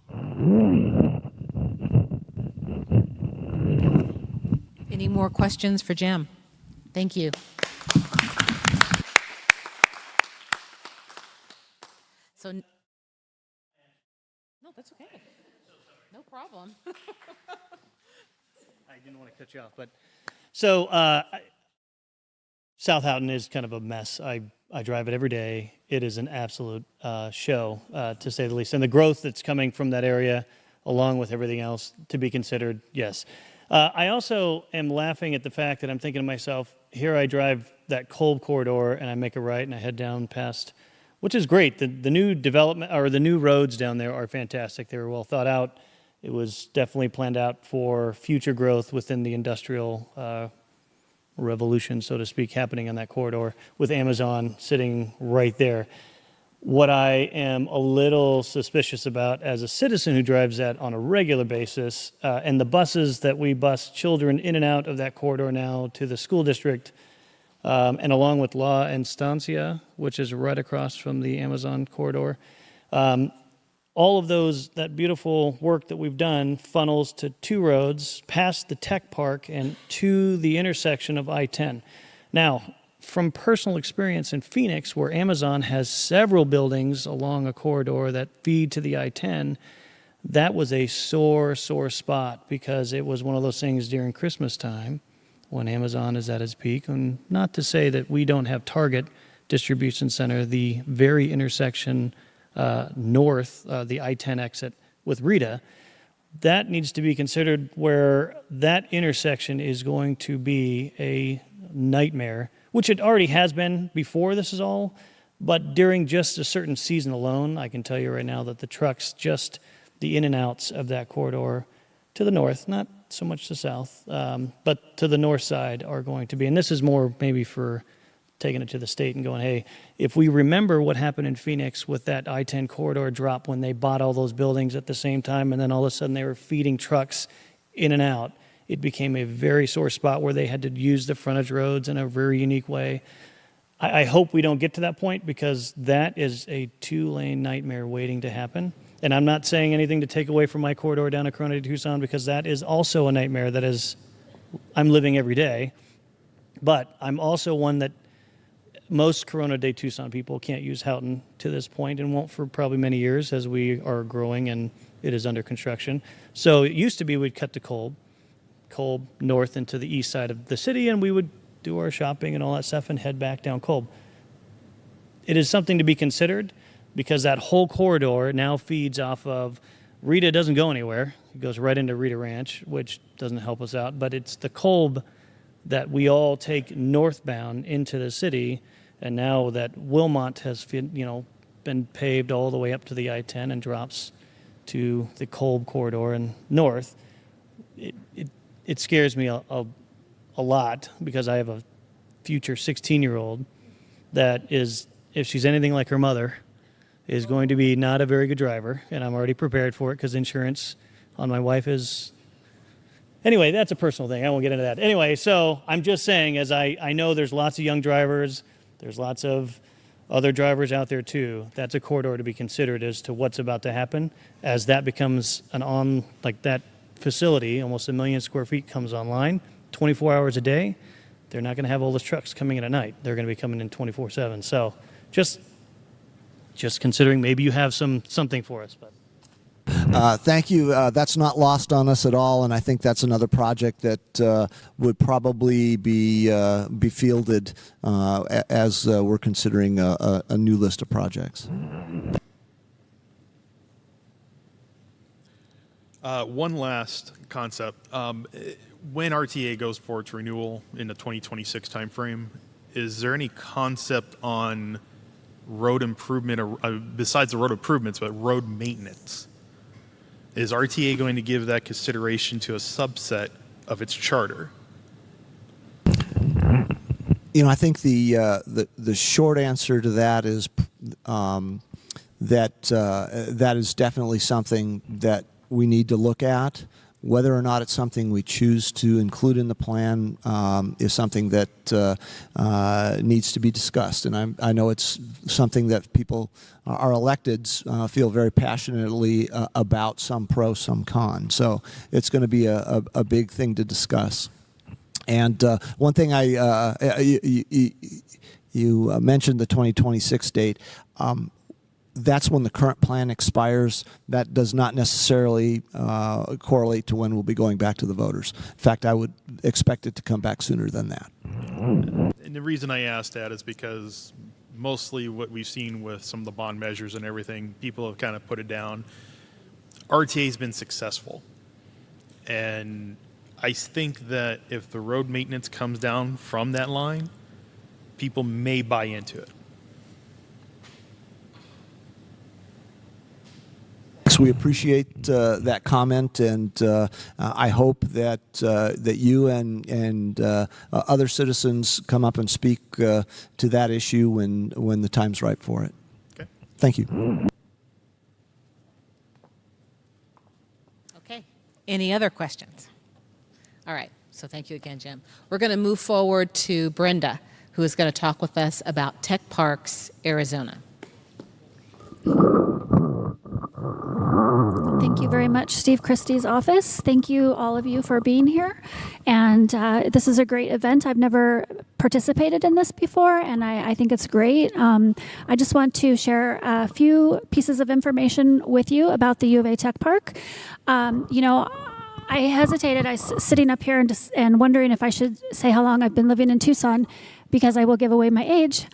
Any more questions for Jim? Thank you. So, no, that's okay. No problem. I didn't want to cut you off, but so South Houghton is kind of a mess. I drive it every day. It is an absolute show, to say the least. And the growth that's coming from that area, along with everything else to be considered, yes. I also am laughing at the fact that I'm thinking to myself, here I drive that Kolb corridor and I make a right and I head down past which is great. The new development or the new roads down there are fantastic. They were well thought out. It was definitely planned out for future growth within the industrial revolution, so to speak, happening on that corridor with Amazon sitting right there. What I am a little suspicious about as a citizen who drives that on a regular basis, and the buses that we bus children in and out of that corridor now to the school district, and along with La Estancia, which is right across from the Amazon corridor, all of those, that beautiful work that we've done funnels to two roads past the tech park and to the intersection of I-10. Now, from personal experience in Phoenix, where Amazon has several buildings along a corridor that feed to the I-10, that was a sore spot because it was one of those things during Christmas time when Amazon is at its peak. And not to say that we don't have Target Distribution Center, the very intersection north, the I-10 exit with Rita, that needs to be considered where that intersection is going to be a nightmare, which it already has been before this is all, but during just a certain season alone, I can tell you right now that the trucks, just the in and outs of that corridor to the north, not so much the south, but to the north side are going to be, and this is more maybe for taking it to the state and going, hey, if we remember what happened in Phoenix with that I-10 corridor drop when they bought all those buildings at the same time and then all of a sudden they were feeding trucks in and out, it became a very sore spot where they had to use the frontage roads in a very unique way. I hope we don't get to that point because that is a two-lane nightmare waiting to happen. And I'm not saying anything to take away from my corridor down to Corona de Tucson because that is also a nightmare that is, I'm living every day. But I'm also one that most Corona de Tucson people can't use Houghton to this point and won't for probably many years as we are growing and it is under construction. So it used to be we'd cut to Kolb north into the east side of the city, and we would do our shopping and all that stuff and head back down Kolb. It is something to be considered because that whole corridor now feeds off of Rita. Doesn't go anywhere. It goes right into Rita Ranch, which doesn't help us out, but it's the Kolb that we all take northbound into the city. And now that Wilmot has been paved all the way up to the I-10 and drops to the Kolb corridor and north, it scares me a lot because I have a future 16-year-old that is, if she's anything like her mother, is going to be not a very good driver, and I'm already prepared for it because insurance on my wife is... Anyway, that's a personal thing. I won't get into that. Anyway, so I'm just saying, as I know there's lots of young drivers, there's lots of other drivers out there too, that's a corridor to be considered as to what's about to happen as that becomes that facility, almost 1 million square feet, comes online 24 hours a day. They're not going to have all those trucks coming in at night. They're going to be coming in 24/7. So just considering maybe you have something for us. But Thank you. That's not lost on us at all, and I think that's another project that would probably be fielded as we're considering a new list of projects. One last concept. When RTA goes for its renewal in the 2026 timeframe, is there any concept on road improvement, or besides the road improvements, but road maintenance? Is RTA going to give that consideration to a subset of its charter? I think the short answer to that is that is definitely something that we need to look at. Whether or not it's something we choose to include in the plan is something that needs to be discussed. And I know it's something that people, our electeds, feel very passionately about, some pro, some con. So it's going to be a big thing to discuss. And one thing you mentioned the 2026 date. That's when the current plan expires. That does not necessarily correlate to when we'll be going back to the voters. In fact, I would expect it to come back sooner than that. And the reason I asked that is because mostly what we've seen with some of the bond measures and everything, people have kind of put it down. RTA's been successful. And I think that if the road maintenance comes down from that line, people may buy into it. So we appreciate that comment, and I hope that that you and other citizens come up and speak to that issue when the time's right for it. Okay. Thank you. Okay. Any other questions? All right. So thank you again, Jim. We're going to move forward to Brenda, who is going to talk with us about Tech Parks, Arizona. Thank you very much, Steve Christie's office. Thank you, all of you, for being here. And this is a great event. I've never participated in this before, and I think it's great. I just want to share a few pieces of information with you about the U of A Tech Park. You know, I hesitated. I was sitting up here and wondering if I should say how long I've been living in Tucson, because I will give away my age.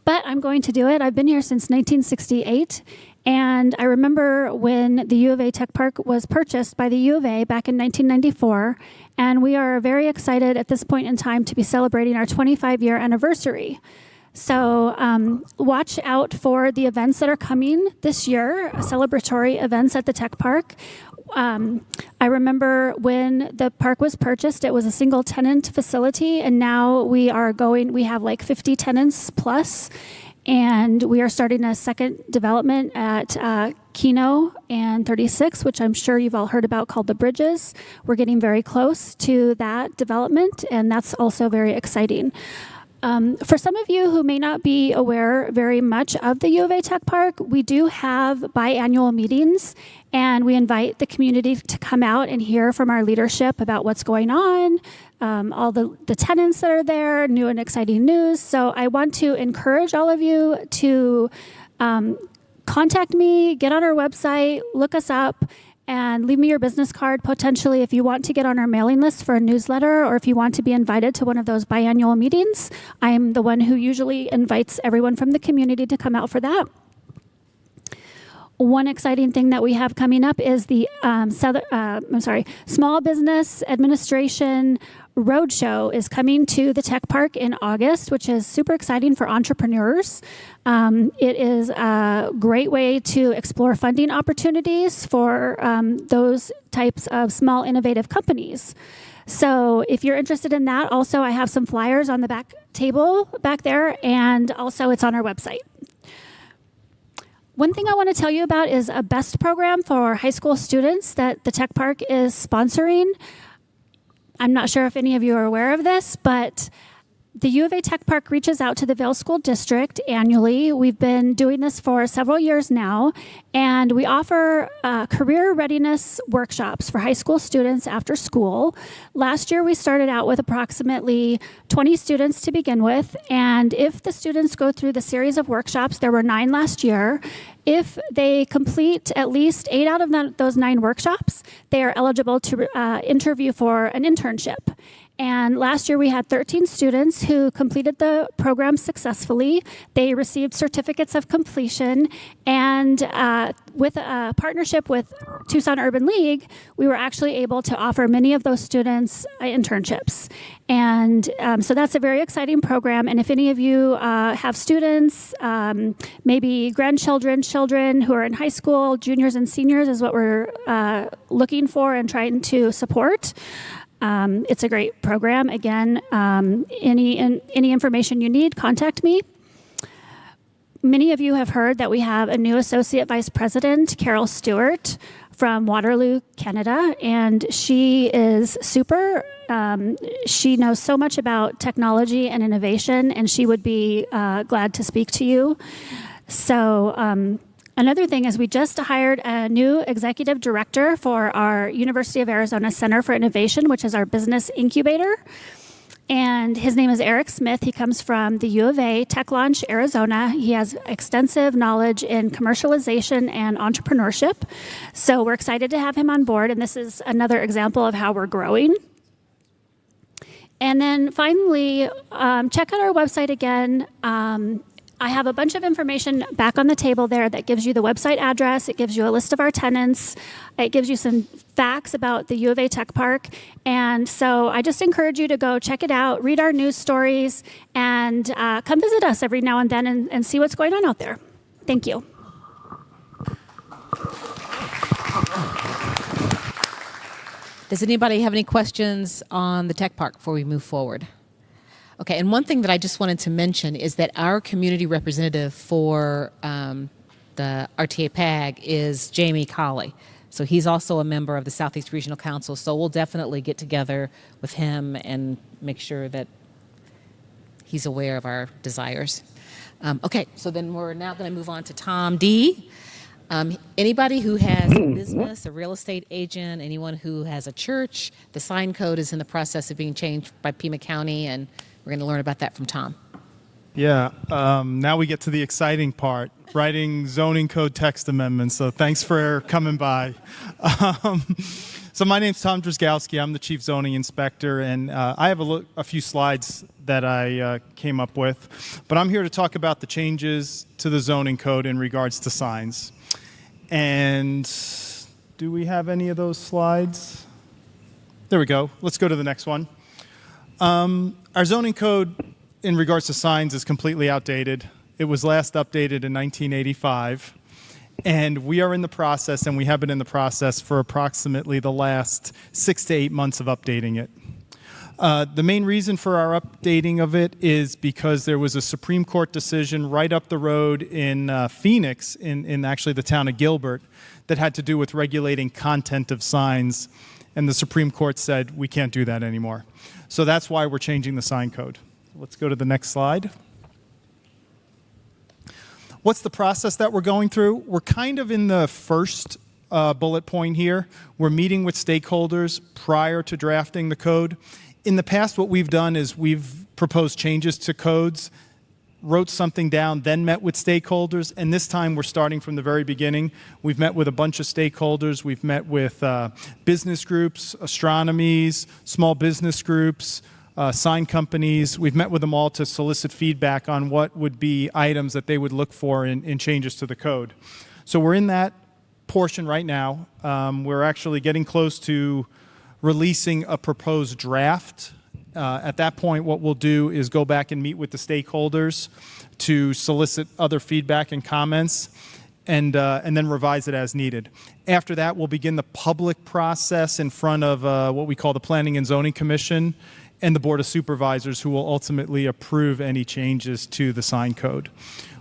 But I'm going to do it. I've been here since 1968. And I remember when the U of A Tech Park was purchased by the U of A back in 1994. And we are very excited at this point in time to be celebrating our 25-year anniversary. So watch out for the events that are coming this year, celebratory events at the Tech Park. I remember when the park was purchased, it was a single tenant facility, and now we have like 50 tenants plus, and we are starting a second development at Kino and 36, which I'm sure you've all heard about, called The Bridges. We're getting very close to that development, and that's also very exciting. For some of you who may not be aware very much of the U of A Tech Park, we do have biannual meetings, and we invite the community to come out and hear from our leadership about what's going on, all the tenants that are there, new and exciting news. So I want to encourage all of you to contact me, get on our website, look us up, and leave me your business card, potentially, if you want to get on our mailing list for a newsletter, or if you want to be invited to one of those biannual meetings. I'm the one who usually invites everyone from the community to come out for that. One exciting thing that we have coming up is the Small Business Administration Roadshow is coming to the Tech Park in August, which is super exciting for entrepreneurs. It is a great way to explore funding opportunities for those types of small innovative companies. So if you're interested in that, also I have some flyers on the back table back there, and also it's on our website. One thing I want to tell you about is a BEST program for high school students that the Tech Park is sponsoring. I'm not sure if any of you are aware of this, but the U of A Tech Park reaches out to the Vail School District annually. We've been doing this for several years now, and we offer career readiness workshops for high school students after school. Last year, we started out with approximately 20 students to begin with, and if the students go through the series of workshops, there were 9 last year, if they complete at least 8 out of those 9 workshops, they are eligible to interview for an internship. And last year we had 13 students who completed the program successfully. They received certificates of completion, and with a partnership with Tucson Urban League, we were actually able to offer many of those students internships. And so that's a very exciting program. And if any of you have students, maybe grandchildren, children who are in high school, juniors and seniors is what we're looking for and trying to support. It's a great program. Again, any information you need, contact me. Many of you have heard that we have a new Associate Vice President, Carol Stewart, from Waterloo, Canada, and she is super. She knows so much about technology and innovation, and she would be glad to speak to you. So another thing is we just hired a new executive director for our University of Arizona Center for Innovation, which is our business incubator. And his name is Eric Smith. He comes from the U of A Tech Launch, Arizona. He has extensive knowledge in commercialization and entrepreneurship. So we're excited to have him on board. And this is another example of how we're growing. And then finally, check out our website again. I have a bunch of information back on the table there that gives you the website address. It gives you a list of our tenants. It gives you some facts about the U of A Tech Park. And so I just encourage you to go check it out, read our news stories, and come visit us every now and then and see what's going on out there. Thank you. Does anybody have any questions on the tech park before we move forward? Okay, and one thing that I just wanted to mention is that our community representative for the RTA PAG is Jamie Colley. So he's also a member of the Southeast Regional Council. So we'll definitely get together with him and make sure that he's aware of our desires. Okay, so then we're now going to move on to Tom D. Anybody who has a business, a real estate agent, anyone who has a church, the sign code is in the process of being changed by Pima County, and we're going to learn about that from Tom. Yeah, now we get to the exciting part, writing zoning code text amendments. So thanks for coming by. So my name's Tom Drzgowski. I'm the chief zoning inspector, and I have a few slides that I came up with. But I'm here to talk about the changes to the zoning code in regards to signs. And do we have any of those slides? There we go. Let's go to the next one. Our zoning code in regards to signs is completely outdated. It was last updated in 1985. And we are in the process, and we have been in the process for approximately the last 6 to 8 months of updating it. The main reason for our updating of it is because there was a Supreme Court decision right up the road in Phoenix, in actually the town of Gilbert, that had to do with regulating content of signs. And the Supreme Court said, we can't do that anymore. So that's why we're changing the sign code. Let's go to the next slide. What's the process that we're going through? We're kind of in the first bullet point here. We're meeting with stakeholders prior to drafting the code. In the past, what we've done is we've proposed changes to codes, wrote something down, then met with stakeholders, and this time we're starting from the very beginning. We've met with a bunch of stakeholders. We've met with business groups, astronomies, small business groups, sign companies. We've met with them all to solicit feedback on what would be items that they would look for in changes to the code. So we're in that portion right now. We're actually getting close to releasing a proposed draft. At that point, what we'll do is go back and meet with the stakeholders to solicit other feedback and comments, and then revise it as needed. After that, we'll begin the public process in front of what we call the Planning and Zoning Commission and the Board of Supervisors, who will ultimately approve any changes to the sign code.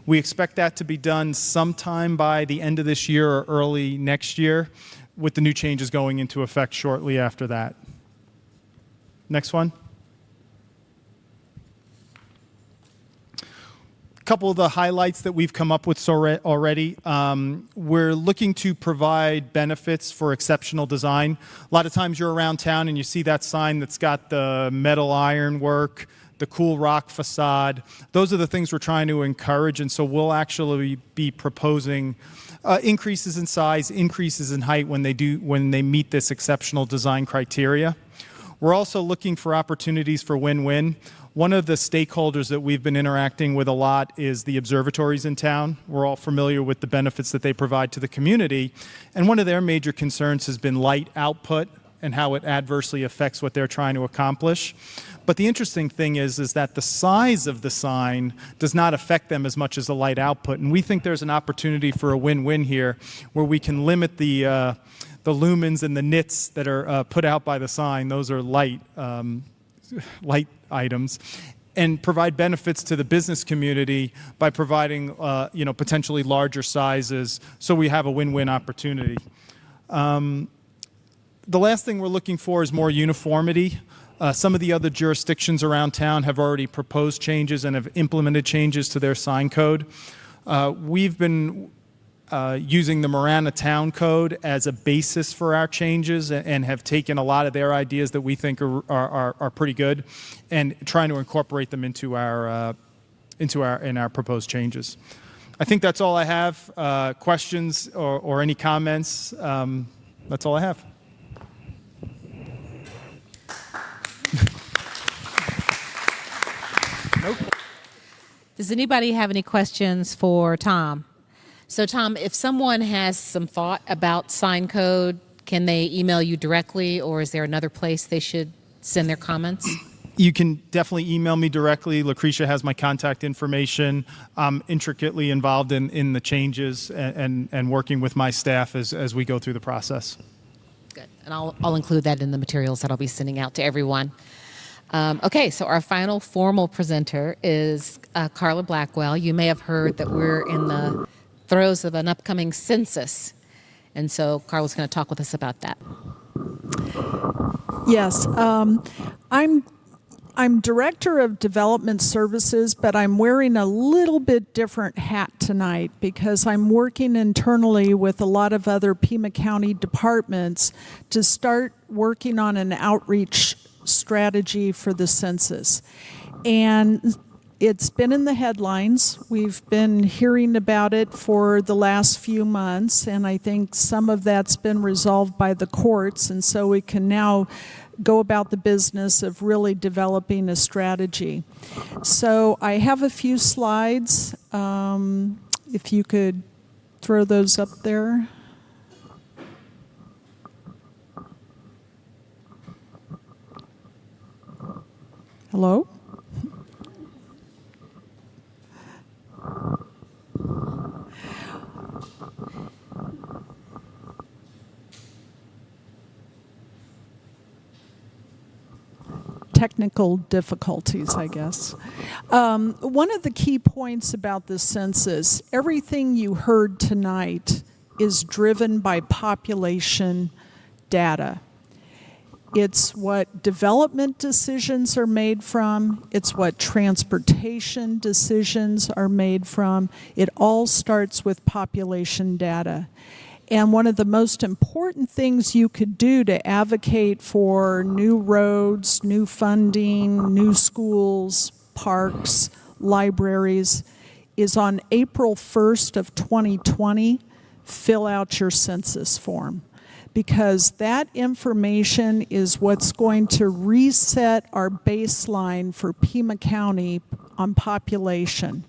We expect that to be done sometime by the end of this year or early next year, with the new changes going into effect shortly after that. Next one. A couple of the highlights that we've come up with already. We're looking to provide benefits for exceptional design. A lot of times you're around town and you see that sign that's got the metal ironwork, the cool rock facade. Those are the things we're trying to encourage, and so we'll actually be proposing increases in size, increases in height when they meet this exceptional design criteria. We're also looking for opportunities for win-win. One of the stakeholders that we've been interacting with a lot is the observatories in town. We're all familiar with the benefits that they provide to the community, and one of their major concerns has been light output and how it adversely affects what they're trying to accomplish. But the interesting thing is that the size of the sign does not affect them as much as the light output, and we think there's an opportunity for a win-win here, where we can limit the lumens and the nits that are put out by the sign. Those are light items, and provide benefits to the business community by providing potentially larger sizes, so we have a win-win opportunity. The last thing we're looking for is more uniformity. Some of the other jurisdictions around town have already proposed changes and have implemented changes to their sign code. We've been using the Marana Town Code as a basis for our changes, and have taken a lot of their ideas that we think are pretty good, and trying to incorporate them into our proposed changes. I think that's all I have. Questions or any comments? That's all I have. Nope. Does anybody have any questions for Tom? So Tom, if someone has some thought about sign code, can they email you directly, or is there another place they should send their comments? You can definitely email me directly. Lucretia has my contact information. I'm intricately involved in the changes and working with my staff as we go through the process. Good. And I'll include that in the materials that I'll be sending out to everyone. Okay, so our final formal presenter is Carla Blackwell. You may have heard that we're in the throes of an upcoming census. And so Carla's going to talk with us about that. Yes, I'm Director of Development Services, but I'm wearing a little bit different hat tonight because I'm working internally with a lot of other Pima County departments to start working on an outreach strategy for the census. And it's been in the headlines. We've been hearing about it for the last few months, and I think some of that's been resolved by the courts, and so we can now go about the business of really developing a strategy. So I have a few slides. If you could throw those up there. Hello? Technical difficulties, I guess. One of the key points about the census, everything you heard tonight is driven by population data. It's what development decisions are made from. It's what transportation decisions are made from. It all starts with population data. And one of the most important things you could do to advocate for new roads, new funding, new schools, parks, libraries, is on April 1st of 2020, fill out your census form. Because that information is what's going to reset our baseline for Pima County on population.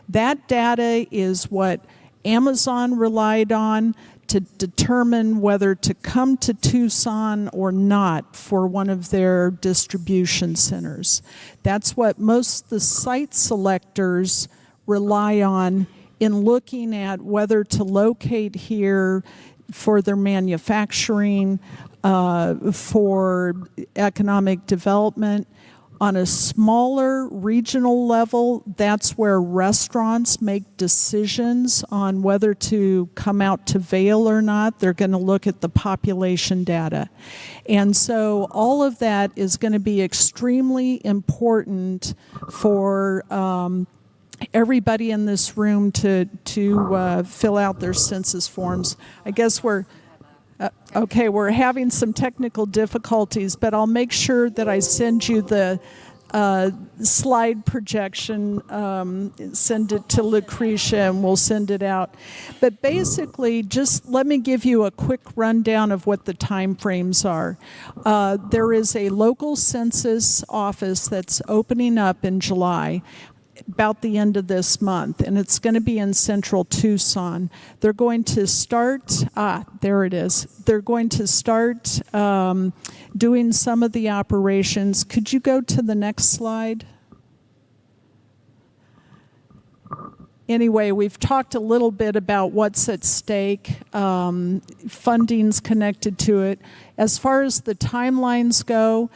That data is what Amazon relied on to determine whether to come to Tucson or not for one of their distribution centers. That's what most of the site selectors rely on in looking at whether to locate here for their manufacturing, for economic development. On a smaller regional level, that's where restaurants make decisions on whether to come out to Vail or not. They're going to look at the population data. And so all of that is going to be extremely important for everybody in this room to fill out their census forms. I guess we're having some technical difficulties, but I'll make sure that I send you the slide projection, send it to Lucretia, and we'll send it out. But basically, just let me give you a quick rundown of what the time frames are. There is a local census office that's opening up in July, about the end of this month, and it's going to be in central Tucson. They're going to start, there it is. They're going to start doing some of the operations. Could you go to the next slide? Anyway, we've talked a little bit about what's at stake, funding's connected to it. As far as the timelines go,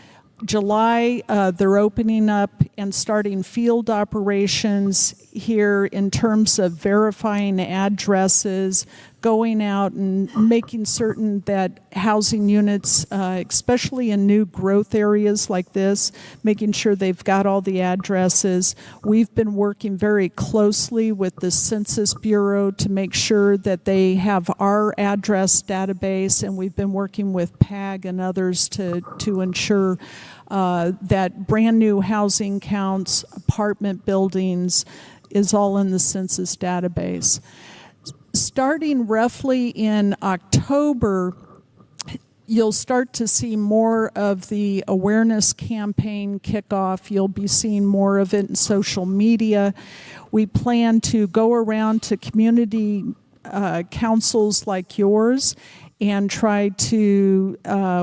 July, they're opening up and starting field operations here in terms of verifying addresses, going out and making certain that housing units, especially in new growth areas like this, making sure they've got all the addresses. We've been working very closely with the Census Bureau to make sure that they have our address database, and we've been working with PAG and others to ensure that brand new housing counts, apartment buildings, is all in the census database. Starting roughly in October, you'll start to see more of the awareness campaign kick off. You'll be seeing more of it in social media. We plan to go around to community councils like yours and try to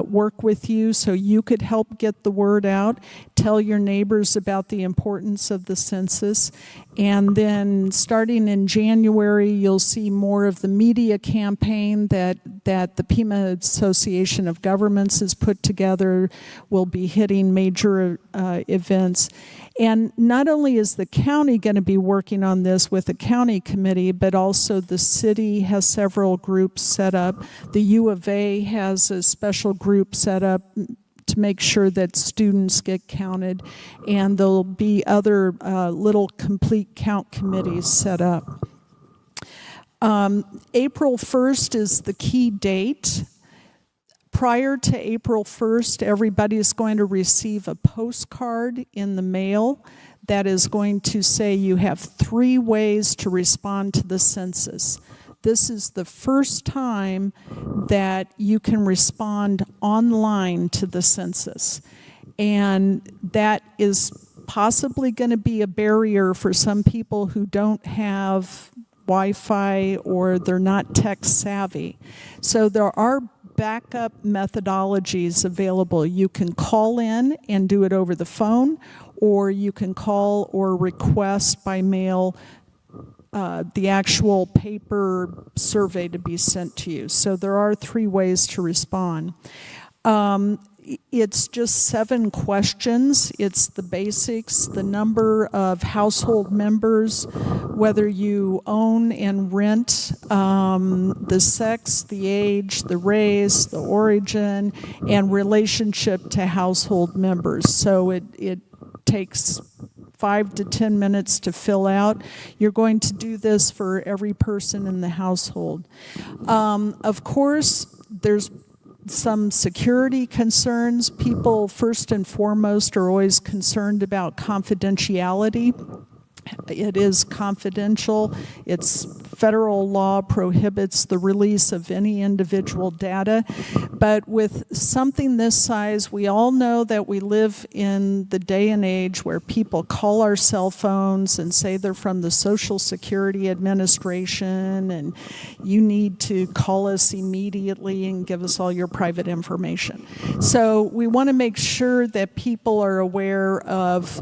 work with you so you could help get the word out, tell your neighbors about the importance of the census. And then starting in January, you'll see more of the media campaign that the Pima Association of Governments has put together. Will be hitting major events. And not only is the county going to be working on this with a county committee, but also the city has several groups set up. The U of A has a special group set up to make sure that students get counted, and there'll be other little complete count committees set up. April 1st is the key date. Prior to April 1st, everybody is going to receive a postcard in the mail that is going to say you have 3 ways to respond to the census. This is the first time that you can respond online to the census. And that is possibly going to be a barrier for some people who don't have Wi-Fi or they're not tech savvy. So there are backup methodologies available. You can call in and do it over the phone, or you can call or request by mail the actual paper survey to be sent to you. So there are 3 ways to respond. It's just 7 questions. It's the basics, the number of household members, whether you own and rent, the sex, the age, the race, the origin, and relationship to household members. So it takes 5 to 10 minutes to fill out. You're going to do this for every person in the household. Of course, there's some security concerns. People, first and foremost, are always concerned about confidentiality. It is confidential. It's federal law prohibits the release of any individual data. But with something this size, we all know that we live in the day and age where people call our cell phones and say they're from the Social Security Administration and you need to call us immediately and give us all your private information. So we want to make sure that people are aware of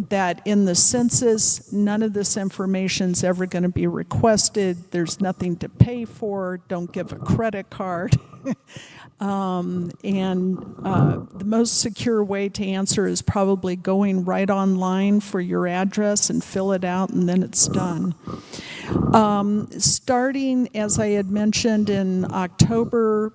that in the census, none of this information is ever going to be requested. There's nothing to pay for. Don't give a credit card. The most secure way to answer is probably going right online for your address and fill it out, and then it's done. Starting, as I had mentioned, in October,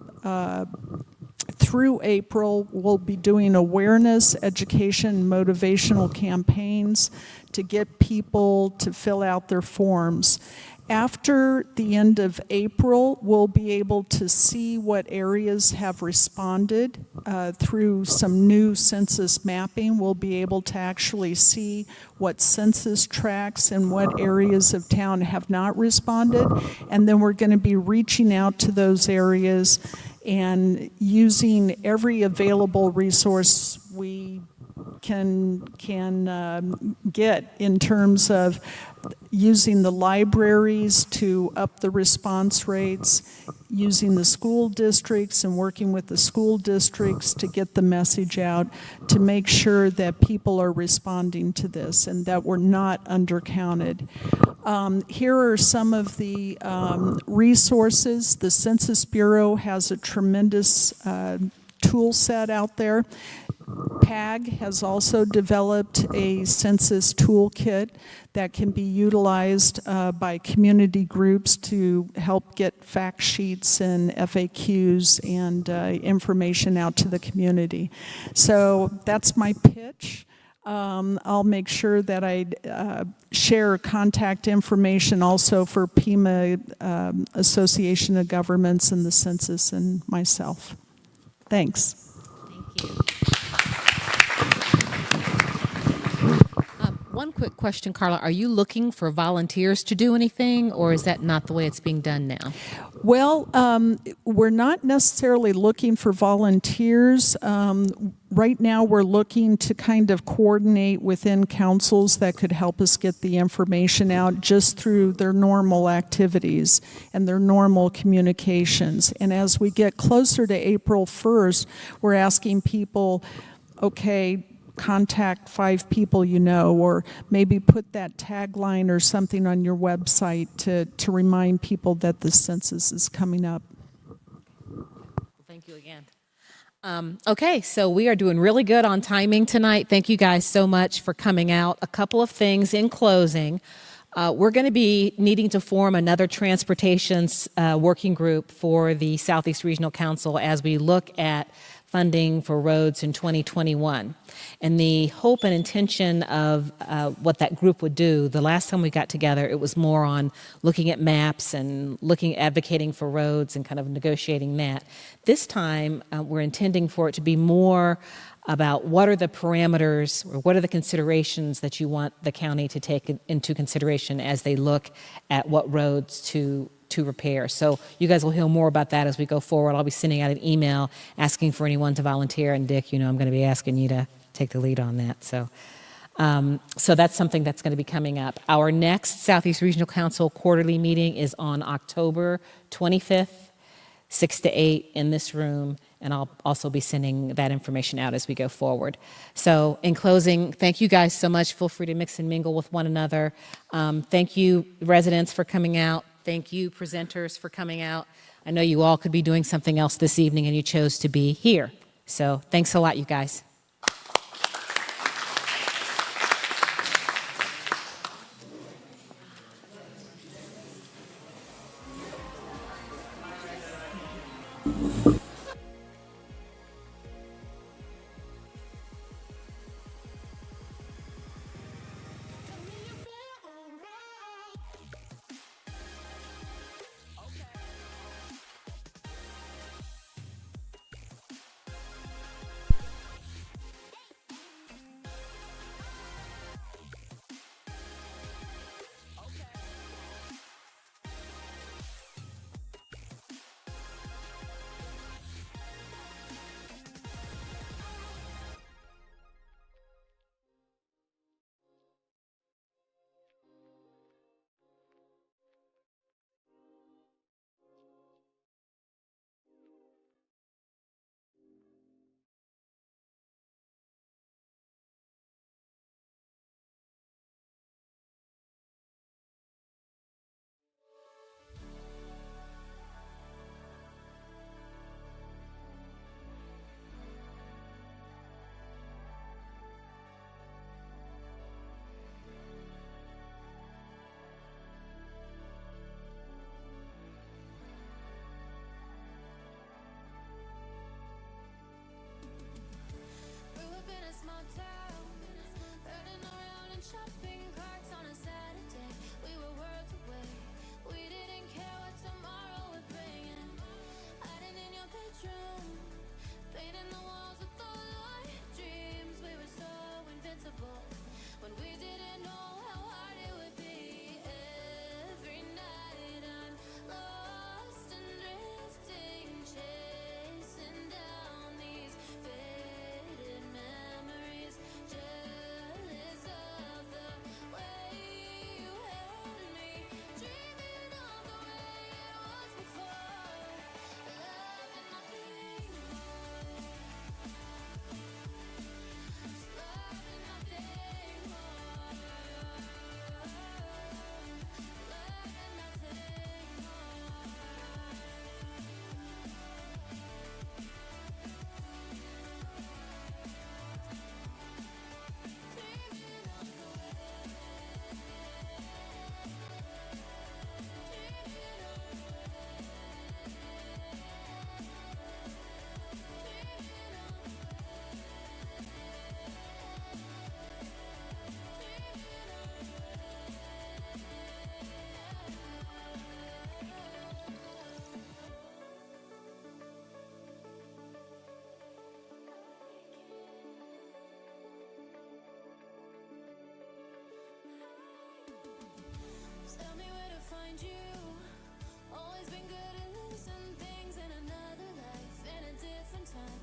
through April, we'll be doing awareness, education, motivational campaigns to get people to fill out their forms. After the end of April, we'll be able to see what areas have responded through some new census mapping. We'll be able to actually see what census tracts and what areas of town have not responded. And then we're going to be reaching out to those areas and using every available resource we can get in terms of using the libraries to up the response rates, using the school districts and working with the school districts to get the message out to make sure that people are responding to this and that we're not undercounted. Here are some of the resources. The Census Bureau has a tremendous tool set out there. PAG has also developed a census toolkit that can be utilized by community groups to help get fact sheets and FAQs and information out to the community. So that's my pitch. I'll make sure that I share contact information also for Pima Association of Governments and the census and myself. Thanks. Thank you. One quick question, Carla. Are you looking for volunteers to do anything, or is that not the way it's being done now? Well, we're not necessarily looking for volunteers. Right now, we're looking to kind of coordinate within councils that could help us get the information out just through their normal activities and their normal communications. And as we get closer to April 1st, we're asking people, okay, contact 5 people you know, or maybe put that tagline or something on your website to remind people that the census is coming up. Thank you again. Okay, so we are doing really good on timing tonight. Thank you guys so much for coming out. A couple of things in closing. We're going to be needing to form another transportation working group for the Southeast Regional Council as we look at funding for roads in 2021. And the hope and intention of what that group would do, the last time we got together, it was more on looking at maps and advocating for roads and kind of negotiating that. This time, we're intending for it to be more about what are the parameters or what are the considerations that you want the county to take into consideration as they look at what roads to repair. So you guys will hear more about that as we go forward. I'll be sending out an email asking for anyone to volunteer, and Dick, I'm going to be asking you to take the lead on that. So that's something that's going to be coming up. Our next Southeast Regional Council quarterly meeting is on October 25th, 6 to 8 in this room, and I'll also be sending that information out as we go forward. So in closing, thank you guys so much. Feel free to mix and mingle with one another. Thank you, residents, for coming out. Thank you, presenters, for coming out. I know you all could be doing something else this evening, and you chose to be here. So thanks a lot, you guys. Shopping carts on a Saturday, we were worlds away. We didn't care what tomorrow would bring. Hiding in your bedroom, painting the walls with all our dreams. We were so invincible when we didn't know how hard it would be. Every night I'm lost and drifting, chasing down these faded memories. Jealous of the way you held me, dreaming of the way it was before. Love and nothing more. Love and nothing more. Love and nothing more. Tell me where to find you. Always been good at losing things in another life, in a different time.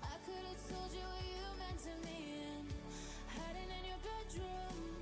I could have told you what you meant to me, and hiding in your bedroom.